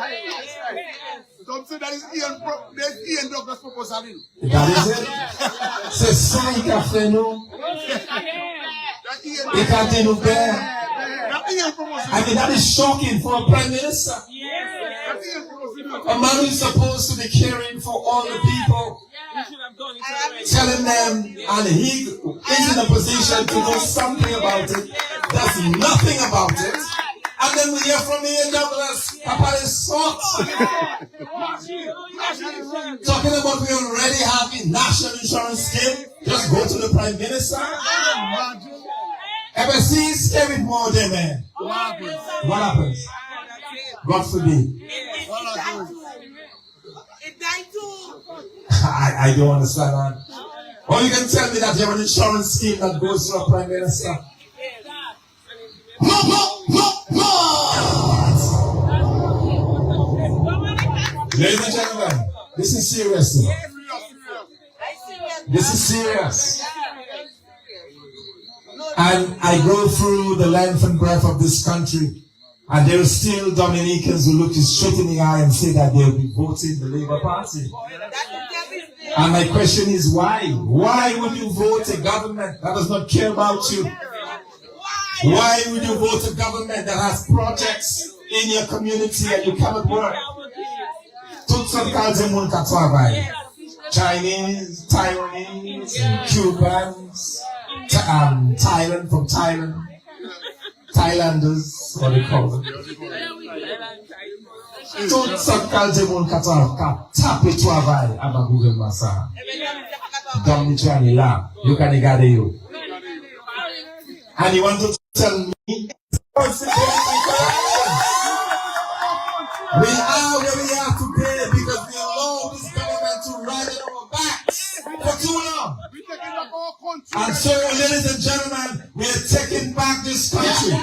Thompson, that is Ian Douglas proposal. That is it. C'est ça, il a fait, non? Il a dit nous bear. I mean, that is shocking for a Prime Minister. A man who is supposed to be caring for all the people, telling them, and he is in a position to know something about it, does nothing about it. And then we hear from Ian Douglas, Papa is soft. Talking about we already have a national insurance scheme. Just go to the Prime Minister. Ever see scary more than man? What happens? God forbid. I don't understand that. Or you can tell me that you have an insurance scheme that goes to a Prime Minister. No. Ladies and gentlemen, this is serious. This is serious. And I go through the length and breadth of this country, and there are still Dominicans who look you straight in the eye and say that they'll be voting the Labour Party. And my question is why? Why would you vote a government that does not care about you? Why would you vote a government that has projects in your community and you cannot work? son kalze moun ka travay. Chinese, Taiwanese, Cubans, Thailand from Thailand, Thailanders, what they call them. Tout son kalze moun ka tape travay aba gouvernement sa. Dominican la, you can gade you. And you want to tell me we are where we are today because we allowed this government to ride it on our backs for too long. And so, ladies and gentlemen, we are taking back this country. The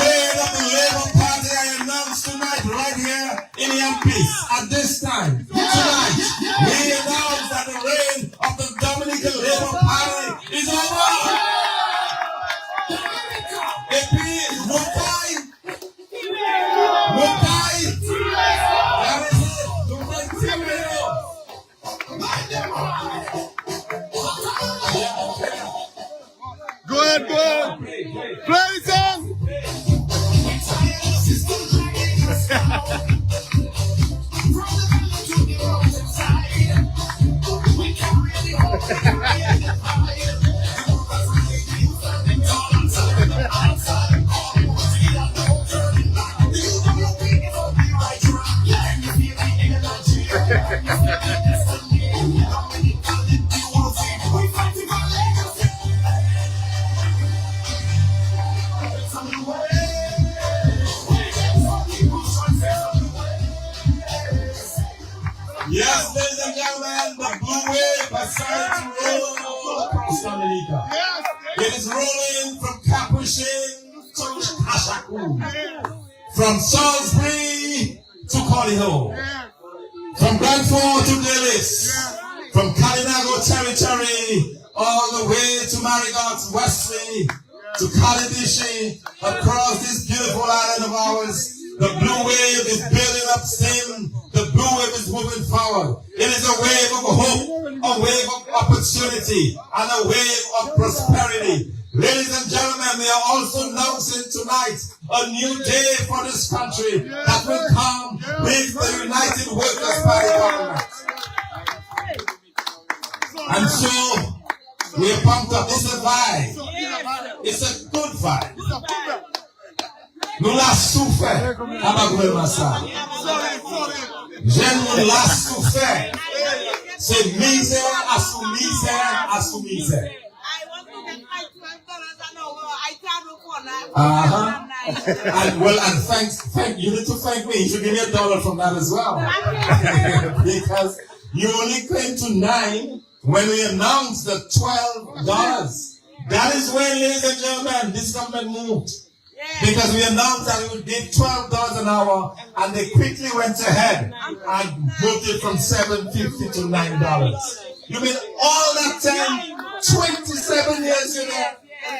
reign of the Labour Party I announced tonight right here in the MPs. At this time, tonight, we announce that the reign of the Dominican Labour Party is over. It is one time. One time. That is it. Don't let Go ahead, go ahead. Play the song. Yes, ladies and gentlemen, the blue wave has started to roll across Dominica. It is rolling from Capuchin to Ashaku, from Salisbury to Colliho, from Glenroy to Dillis, from Kalinago territory all the way to Marigot, Wesley, to Kalidishi, across this beautiful island of ours. The blue wave is building up steam. The blue wave is moving forward. It is a wave of hope, a wave of opportunity, and a wave of prosperity. Ladies and gentlemen, we are also announcing tonight a new day for this country that will come with the United Workers' Party government. And so, we are pumped up. It's a vibe. It's a good vibe. Nous la souffert à ma gouvernement ça. J'aime nous la souffert. C'est misère à sous misère à sous misère. And well, and thank you need to thank me. You should give me $1 from that as well. Because you only came to 9 when we announced the $12. That is when, ladies and gentlemen, this government moved. Because we announced that we would give $12 an hour, and they quickly went ahead and moved it from $7.50 to $9. You mean all that time, 27 years, you know,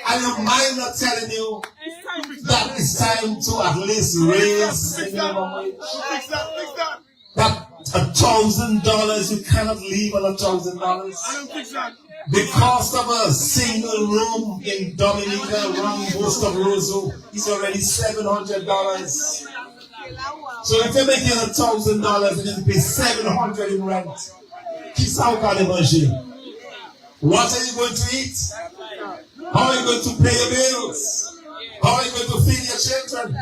and your mind not telling you that it's time to at least raise the minimum wage? That $1,000, you cannot leave on $1,000. The cost of a single room in Dominica, around most of Roseau, is already $700. So if you're making $1,000 and you pay $700 in rent, what are you going to eat? How are you going to pay your bills? How are you going to feed your children?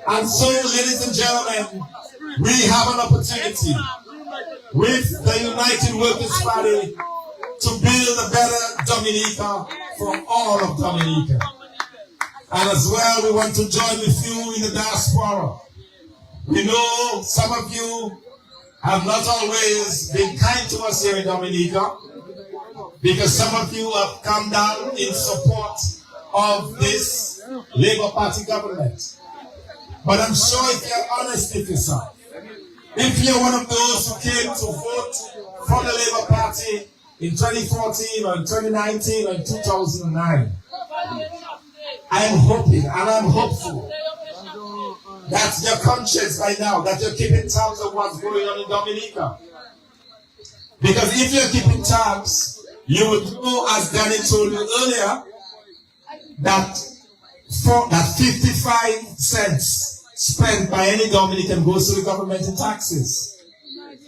And so, ladies and gentlemen, we have an opportunity with the United Workers' Party to build a better Dominica for all of Dominica. And as well, we want to join with you in the diaspora. We know some of you have not always been kind to us here in Dominica, because some of you have come down in support of this Labour Party government. But I'm sure if you're honest with yourself, if you're one of those who came to vote for the Labour Party in 2014 or in 2019 or in 2009, I am hoping and I'm hopeful that your conscience by now, that you're keeping tabs of what's going on in Dominica. Because if you're keeping tabs, you would know, as Danny told you earlier, that 55 cents spent by any Dominican goes to the government in taxes.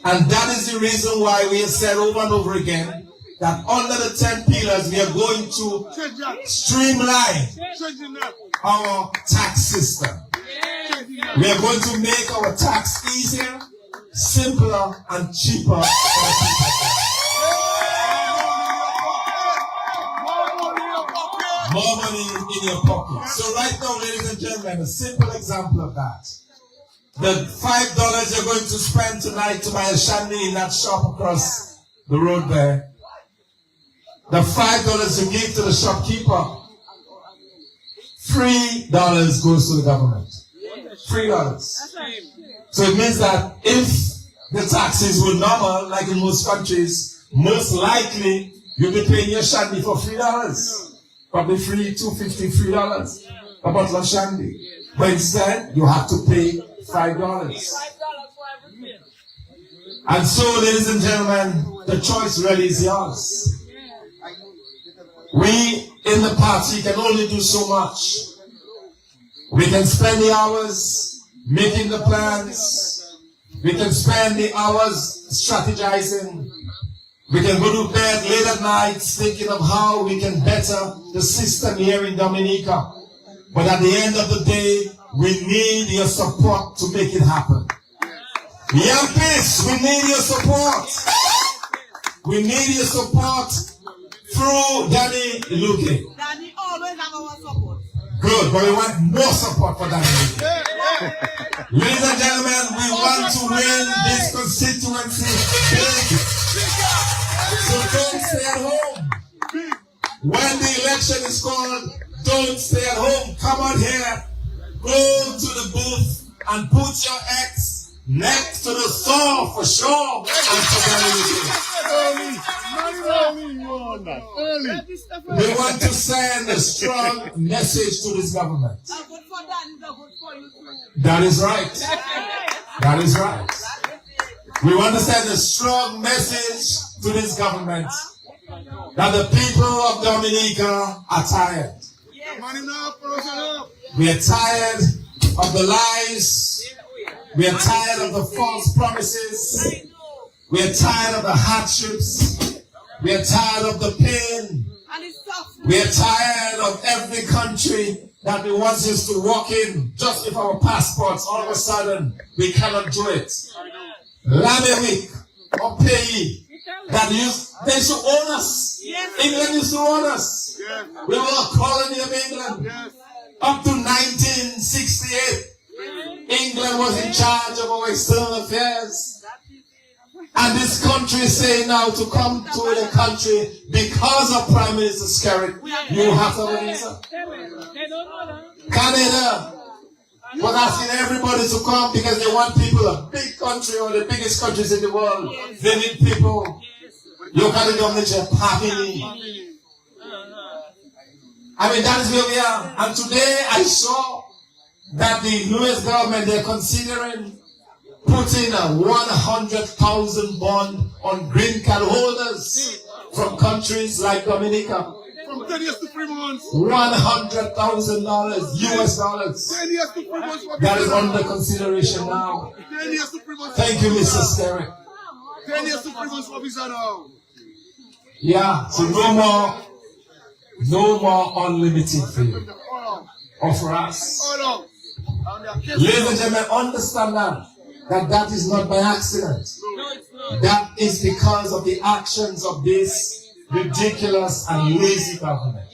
And that is the reason why we have said over and over again that under the 10 pillars we are going to streamline our tax system. We are going to make our tax easier, simpler, and cheaper for the people. More money in your pocket. So right now, ladies and gentlemen, a simple example of that. The $5 you're going to spend tonight to buy a shandy in that shop across the road there, the $5 you give to the shopkeeper, $3 goes to the government. $3. So it means that if the taxes were normal, like in most countries, most likely you'll be paying your shandy for $3. Probably $2.50, $3 a bottle of shandy. But instead, you have to pay $5. And so, ladies and gentlemen, the choice really is yours. We in the party can only do so much. We can spend the hours making the plans. We can spend the hours strategizing. We can go to bed late at night thinking of how we can better the system here in Dominica. But at the end of the day, we need your support to make it happen. Young Peace, we need your support. We need your support through Danny Luque. Danny always have our support. Good, but we want more support for Danny Luque. Ladies and gentlemen, we want to win this constituency big. So don't stay at home. When the election is called, don't stay at home. Come on here. Go to the booth and put your X next to the saw for sure. We want to send a strong message to this government. That is right. That is right. We want to send a strong message to this government that the people of Dominica are tired. We are tired of the lies. We are tired of the false promises. We are tired of the hardships. We are tired of the pain. We are tired of every country that wants us to walk in just with our passports. All of a sudden, we cannot do it. Lamewik or Pays, that they should own us. England used to own us. We were a colony of England. Up to 1968, England was in charge of our external affairs. And this country is saying now to come to the country because of Prime Minister Skerritt, you have to have a visa. Canada was asking everybody to come because they want people, a big country or the biggest countries in the world. They need people. Look at the government, happy. I mean, that is where we are. And today I saw that the US government, they're considering putting a 100,000 bond on green card holders from countries like Dominica. From 10 years to 3 months. $100,000 US dollars. 10 years to 3 months. That is under consideration now. 10 years to 3 months. Thank you, Mr. Skerritt. 10 years to 3 months for visa now. Yeah, so no more unlimited for you. Or for us. Ladies and gentlemen, understand that is not by accident. That is because of the actions of this ridiculous and lazy government.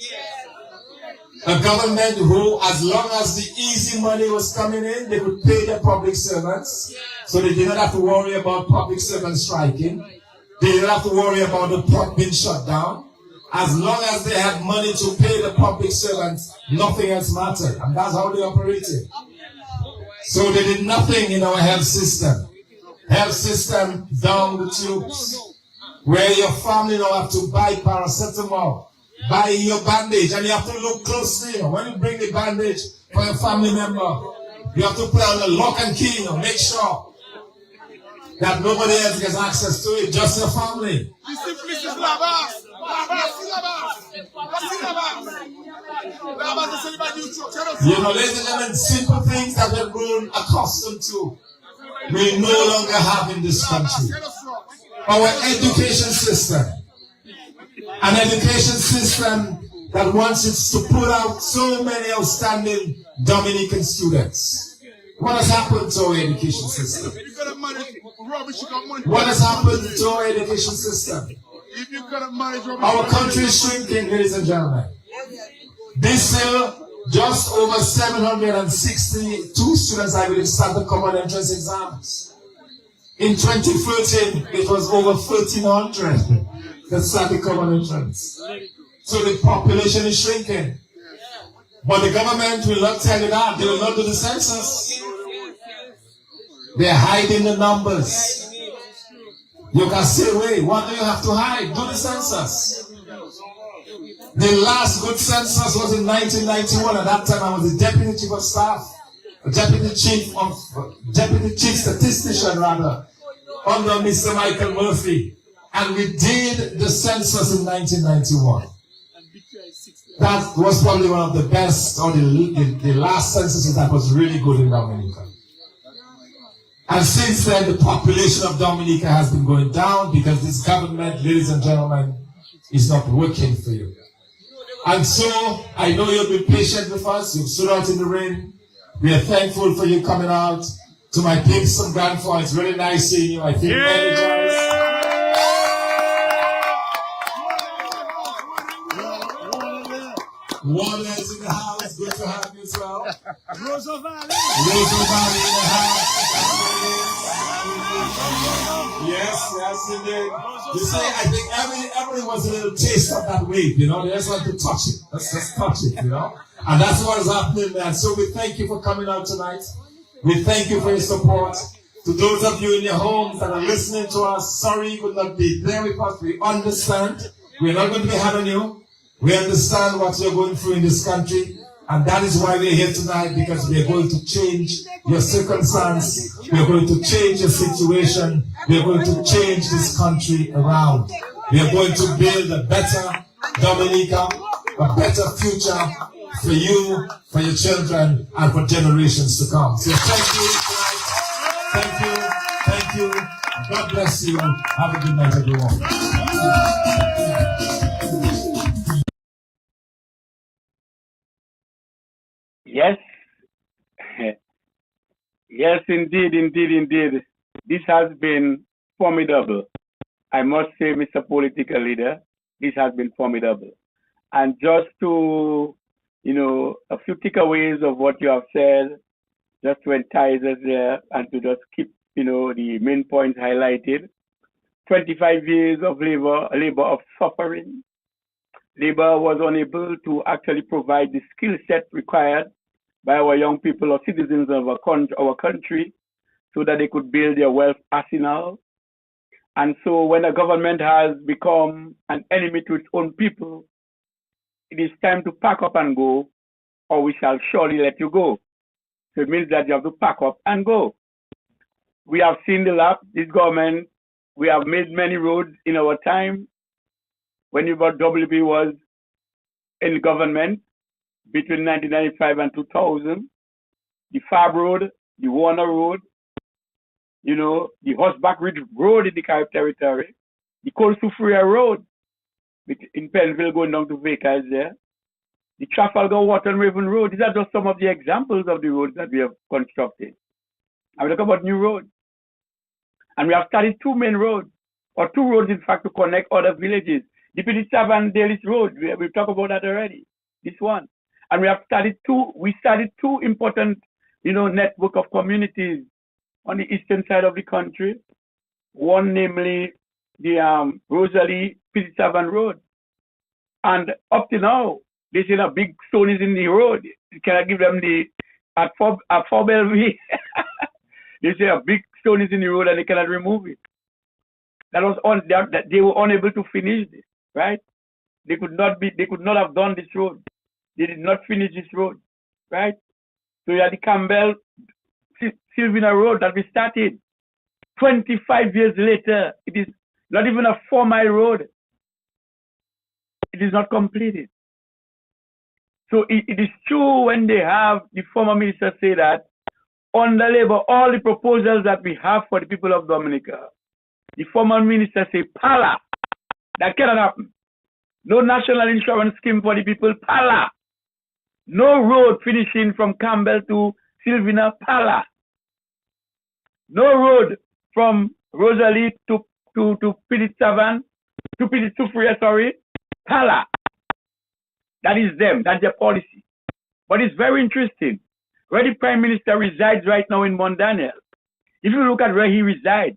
A government who, as long as the easy money was coming in, they could pay their public servants. So they did not have to worry about public servants striking. They didn't have to worry about the port being shut down. As long as they had money to pay the public servants, nothing else mattered. And that's how they operated. So they did nothing in our health system. Health system down the tubes. Where your family now have to buy paracetamol, buy your bandage, and you have to look closely. When you bring the bandage for your family member, you have to put on the lock and key, make sure that nobody else gets access to it, just your family. You know, ladies and gentlemen, simple things that we've grown accustomed to, we no longer have in this country. Our education system, an education system that wants it to put out so many outstanding Dominican students. What has happened to our education system? What has happened to our education system? Our country is shrinking, ladies and gentlemen. This year, just over 762 students, I believe, start the common entrance exams. In 2013, it was over 1,300 that start the common entrance. So the population is shrinking. But the government will not tell you that. They will not do the census. They're hiding the numbers. You can say, wait, what do you have to hide? Do the census. The last good census was in 1991. At that time, I was the deputy chief of staff, deputy chief statistician rather, under Mr. Michael Murphy. And we did the census in 1991. That was probably one of the best, or the last censuses that was really good in Dominica. And since then, the population of Dominica has been going down because this government, ladies and gentlemen, is not working for you. And so, I know you've been patient with us. You've stood out in the rain. We are thankful for you coming out. To my pigs and grandfather, it's really nice seeing you. I feel energized. Water is in the house. Good to have you as well. Rosa Valley in the house. Yes, indeed. You see, I think everyone was a little taste of that wave, you know. They just want to touch it. Let's just touch it, you know. And that's what is happening, man. So we thank you for coming out tonight. We thank you for your support. To those of you in your homes that are listening to us, sorry you could not be there with us. We understand. We're not going to be having you. We understand what you're going through in this country. And that is why we're here tonight, because we are going to change your circumstance. We are going to change your situation. We are going to change this country around. We are going to build a better Dominica, a better future for you, for your children, and for generations to come. So thank you tonight. Thank you. God bless you. Have a good night, everyone. Yes. Yes, indeed. This has been formidable. I must say, Mr. Political Leader, this has been formidable. And just to, a few takeaways of what you have said, just to entice us there and to just keep, the main points highlighted. 25 years of labor of suffering. Labor was unable to actually provide the skill set required by our young people or citizens of our country so that they could build their wealth arsenal. And so when a government has become an enemy to its own people, it is time to pack up and go, or we shall surely let you go. So it means that you have to pack up and go. We have seen this government, we have made many roads in our time. When WB was in government between 1995 and 2000, the Fab Road, the Warner Road, the Horseback Ridge Road in the Carib Territory, the Cold Sufria Road in Penville going down to Vega is there, the Trafalgar Water and Raven Road. These are just some of the examples of the roads that we have constructed. And we talk about new roads. And we have started two main roads, or two roads, in fact, to connect other villages. The Pidisab and Dalis Road, we've talked about that already, this one. And we started two important, network of communities on the eastern side of the country. One, namely, the Rosalie Pidisab Road. And up to now, they say a big stone is in the road. Can I give them at 4 Bellevue? They say a big stone is in the road and they cannot remove it. That they were unable to finish this, right? They could not have done this road. They did not finish this road, right? So you had the Campbell Sylvina Road that we started. 25 years later, it is not even a 4-mile road. It is not completed. So it is true when they have the former minister say that under Labour, all the proposals that we have for the people of Dominica, the former minister say, Pala, that cannot happen. No national insurance scheme for the people, Pala. No road finishing from Campbell to Sylvina, Pala. No road from Rosalie to Pidit Savan, to Pidit Sufria, sorry, Pala. That is them, that's their policy. But it's very interesting. Where the Prime Minister resides right now in Mount Daniel, if you look at where he resides,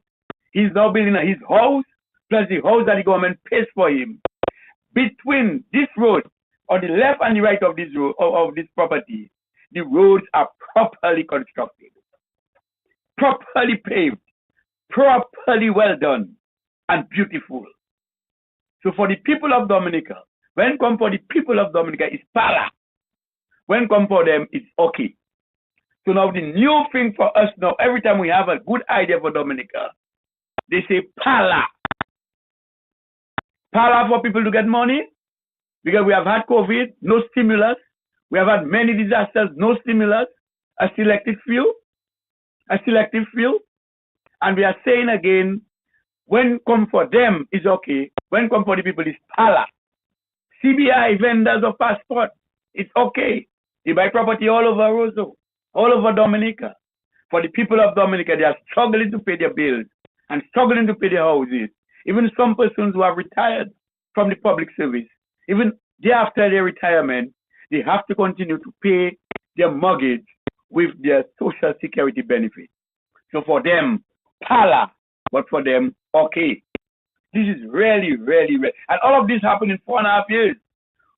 he's now building his house, plus the house that the government pays for him. Between this road, on the left and the right of this road, of this property, the roads are properly constructed, properly paved, properly well done, and beautiful. So for the people of Dominica, when come for the people of Dominica, it's Pala. When come for them, it's okay. So now the new thing for us now, every time we have a good idea for Dominica, they say Pala. Pala for people to get money, because we have had COVID, no stimulus. We have had many disasters, no stimulus, a selective few. And we are saying again, when come for them is okay, when come for the people is Pala. CBI vendors of passport, it's okay. They buy property all over Roseau, all over Dominica. For the people of Dominica, they are struggling to pay their bills and struggling to pay their houses. Even some persons who have retired from the public service, even after their retirement, they have to continue to pay their mortgage with their social security benefit. So for them, Pala, but for them, okay. This is really, really, really, and all of this happened in 4.5 years.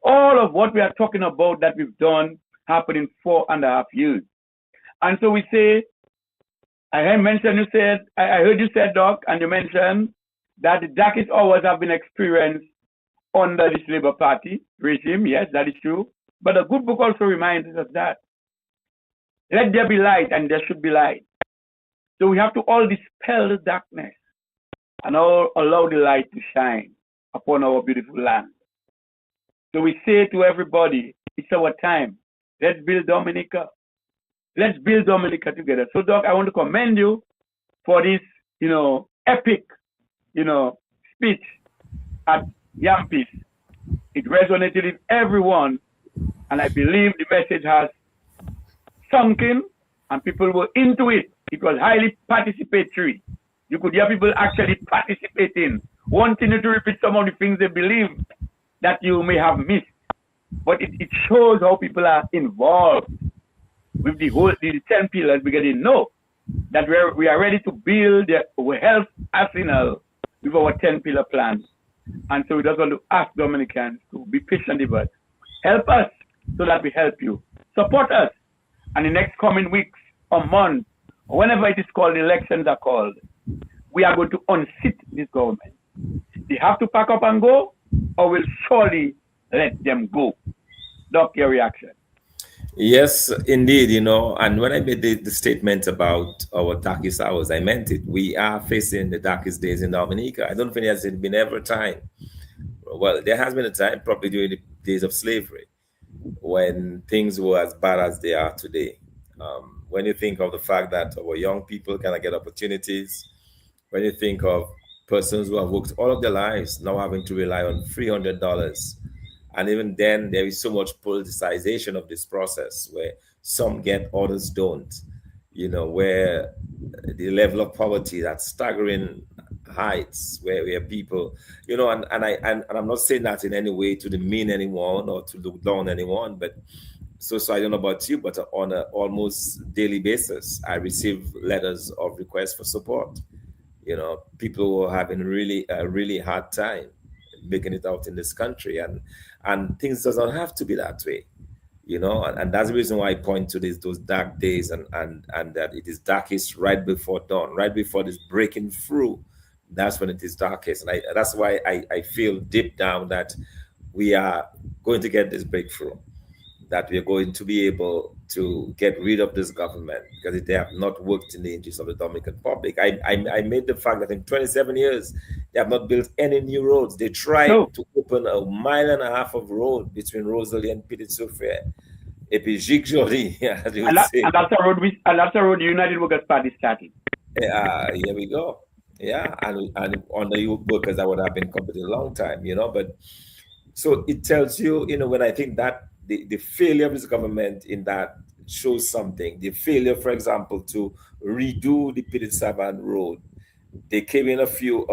All of what we are talking about that we've done happened in 4.5 years. And so we say, I heard you said, Doc, and you mentioned that the darkest hours have been experienced under this Labour Party regime. Yes, that is true. But the good book also reminds us of that. Let there be light, and there should be light. So we have to all dispel the darkness and all allow the light to shine upon our beautiful land. So we say to everybody, it's our time. Let's build Dominica. Let's build Dominica together. So, Doc, I want to commend you for this, epic, speech at Yampis. It resonated with everyone, and I believe the message has sunk in, and people were into it. It was highly participatory. You could hear people actually participating, wanting you to repeat some of the things they believe that you may have missed. But it shows how people are involved with the 10 pillars, because they know that we are ready to build our health arsenal with our 10-pillar plan. And so we just want to ask Dominicans to be patient with us. Help us so that we help you. Support us. And the next coming weeks or months, or whenever it is called, elections are called, we are going to unseat this government. They have to pack up and go, or we'll surely let them go. Doc, your reaction? Yes, indeed, and when I made the statement about our darkest hours, I meant it. We are facing the darkest days in Dominica. I don't think there's been ever a time. Well, there has been a time, probably during the days of slavery, when things were as bad as they are today. When you think of the fact that our young people cannot get opportunities, when you think of persons who have worked all of their lives now having to rely on $300, and even then there is so much politicization of this process where some get, others don't, where the level of poverty, that staggering heights where people, and I'm not saying that in any way to demean anyone or to look down on anyone, but so I don't know about you, but on an almost daily basis, I receive letters of requests for support. People who are having a really hard time making it out in this country, and things does not have to be that way, and that's the reason why I point to those dark days and that it is darkest right before dawn, right before this breaking through. That's when it is darkest, and that's why I feel deep down that we are going to get this breakthrough, that we're going to be able to get rid of this government because they have not worked in the interest of the Dominican Republic. I made the fact that in 27 years, they have not built any new roads. They tried No. to open a mile and a half of road between Rosalie and Petit Soufrière. Et puis, Gic Joly, as you would say. And that's a road the United Workers Party started. Here we go. Yeah, and on the youth workers, that would have been completed a long time, but so it tells you, when I think that the failure of this government in that shows something. The failure, for example, to redo the Petit Savan Road. They came in a few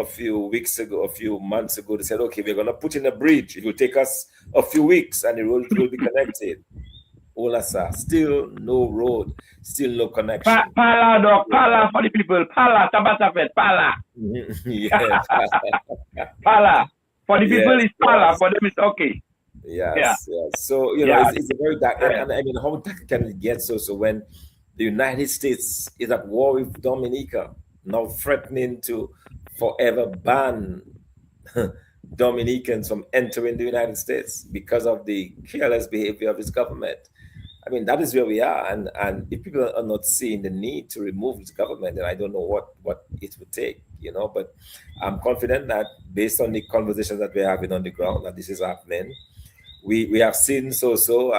weeks ago, a few months ago. They said, okay, we're going to put in a bridge. It will take us a few weeks and the road will be connected. Olasa, still no road, still no connection. Pala, dog, pala for the people. Pala, Tabatafet, pala. Yes. Pala. For the people, Yes, it's pala. yes. For them, it's okay. Yes. So, it's a very dark, and I mean, how dark can it get? So when the United States is at war with Dominica, now threatening to forever ban Dominicans from entering the United States because of the careless behavior of his government. I mean, that is where we are. And if people are not seeing the need to remove this government, then I don't know what it would take, But I'm confident that based on the conversations that we're having on the ground, that this is happening. We have seen Soso,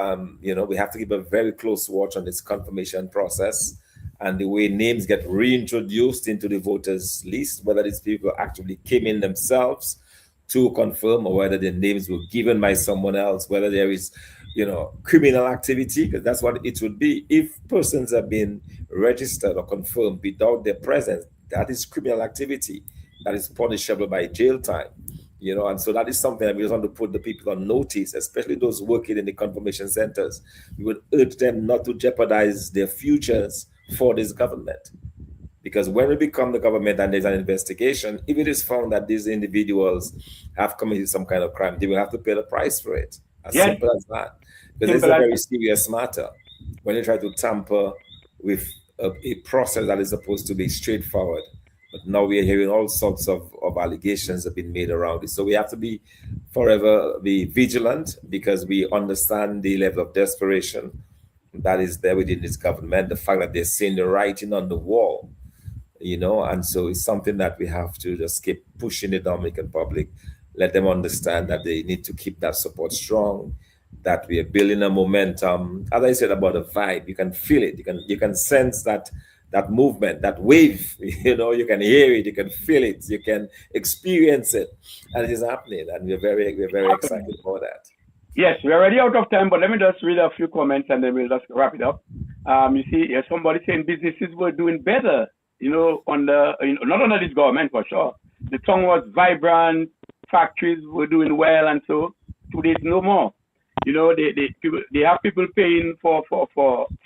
we have to keep a very close watch on this confirmation process and the way names get reintroduced into the voters list, whether these people actually came in themselves to confirm or whether their names were given by someone else, whether there is, criminal activity, because that's what it would be. If persons have been registered or confirmed without their presence, that is criminal activity that is punishable by jail time. And so that is something that we just want to put the people on notice, especially those working in the confirmation centers. We would urge them not to jeopardize their futures for this government. Because when we become the government and there's an investigation, if it is found that these individuals have committed some kind of crime, they will have to pay the price for it. As simple as that. Because it's a very serious matter. When you try to tamper with a process that is supposed to be straightforward, but now we are hearing all sorts of allegations have been made around it. So we have to be forever be vigilant because we understand the level of desperation that is there within this government, the fact that they're seeing the writing on the wall, and so it's something that we have to just keep pushing the Dominican public, let them understand that they need to keep that support strong, that we are building a momentum. As I said about the vibe, you can feel it, you can sense that movement, that wave, you can hear it, you can feel it, you can experience it, and it is happening, and we're very excited about that. Yes, we're already out of time, but let me just read a few comments and then we'll just wrap it up. You see, somebody saying businesses were doing better, on the not under this government for sure. The town was vibrant, factories were doing well, and so today's no more. They have people paying for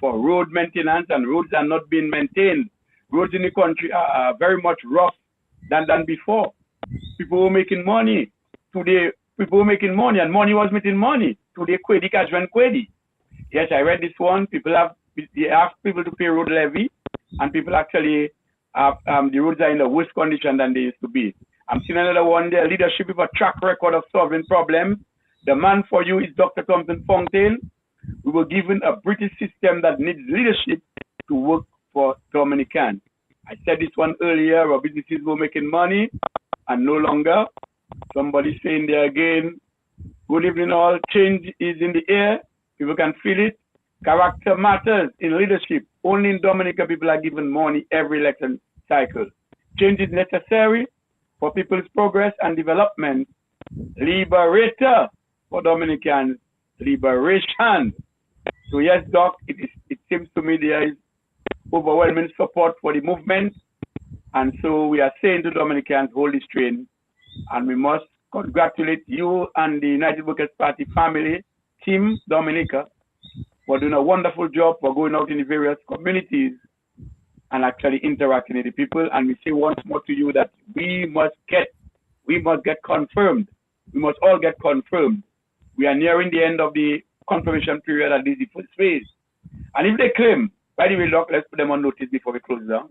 road maintenance, and roads are not being maintained. Roads in the country are very much rough than before. People were making money. Today, people were making money, and money was making money. Today, Kwedi cash when Kwedi. Yes, I read this one. They ask people to pay road levy, and people actually the roads are in the worse condition than they used to be. I'm seeing another one there. Leadership with a track record of solving problems. The man for you is Dr. Thompson Fontaine. We were given a British system that needs leadership to work for Dominicans. I said this one earlier, our businesses were making money and no longer. Somebody saying there again, good evening all, change is in the air. People can feel it. Character matters in leadership. Only in Dominica people are given money every election cycle. Change is necessary for people's progress and development. Liberator for Dominicans, liberation. So yes, Doc, it seems to me there is overwhelming support for the movement. And so we are saying to Dominicans, hold this train. And we must congratulate you and the United Workers Party family, Team Dominica, for doing a wonderful job for going out in the various communities and actually interacting with the people. And we say once more to you that we must get confirmed. We must all get confirmed. We are nearing the end of the confirmation period, at least the first phase. And if they claim, by the way, Doc, let's put them on notice before we close down.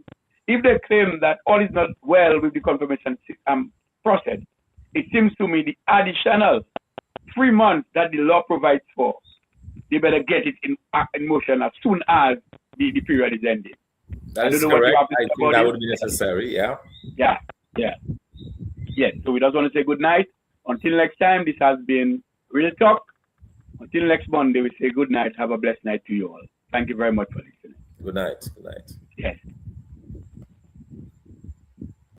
If they claim that all is not well with the confirmation process, it seems to me the additional 3 months that the law provides for they better get it in motion as soon as the period is ended. That is don't know what you correct. have to I say think about that it. would be necessary. Yeah. Yeah. Yes. So we just want to say good night. Until next time, this has been Real Talk. Until next Monday, we say good night. Have a blessed night to you all. Thank you very much for listening. Good night. Good night. Yes.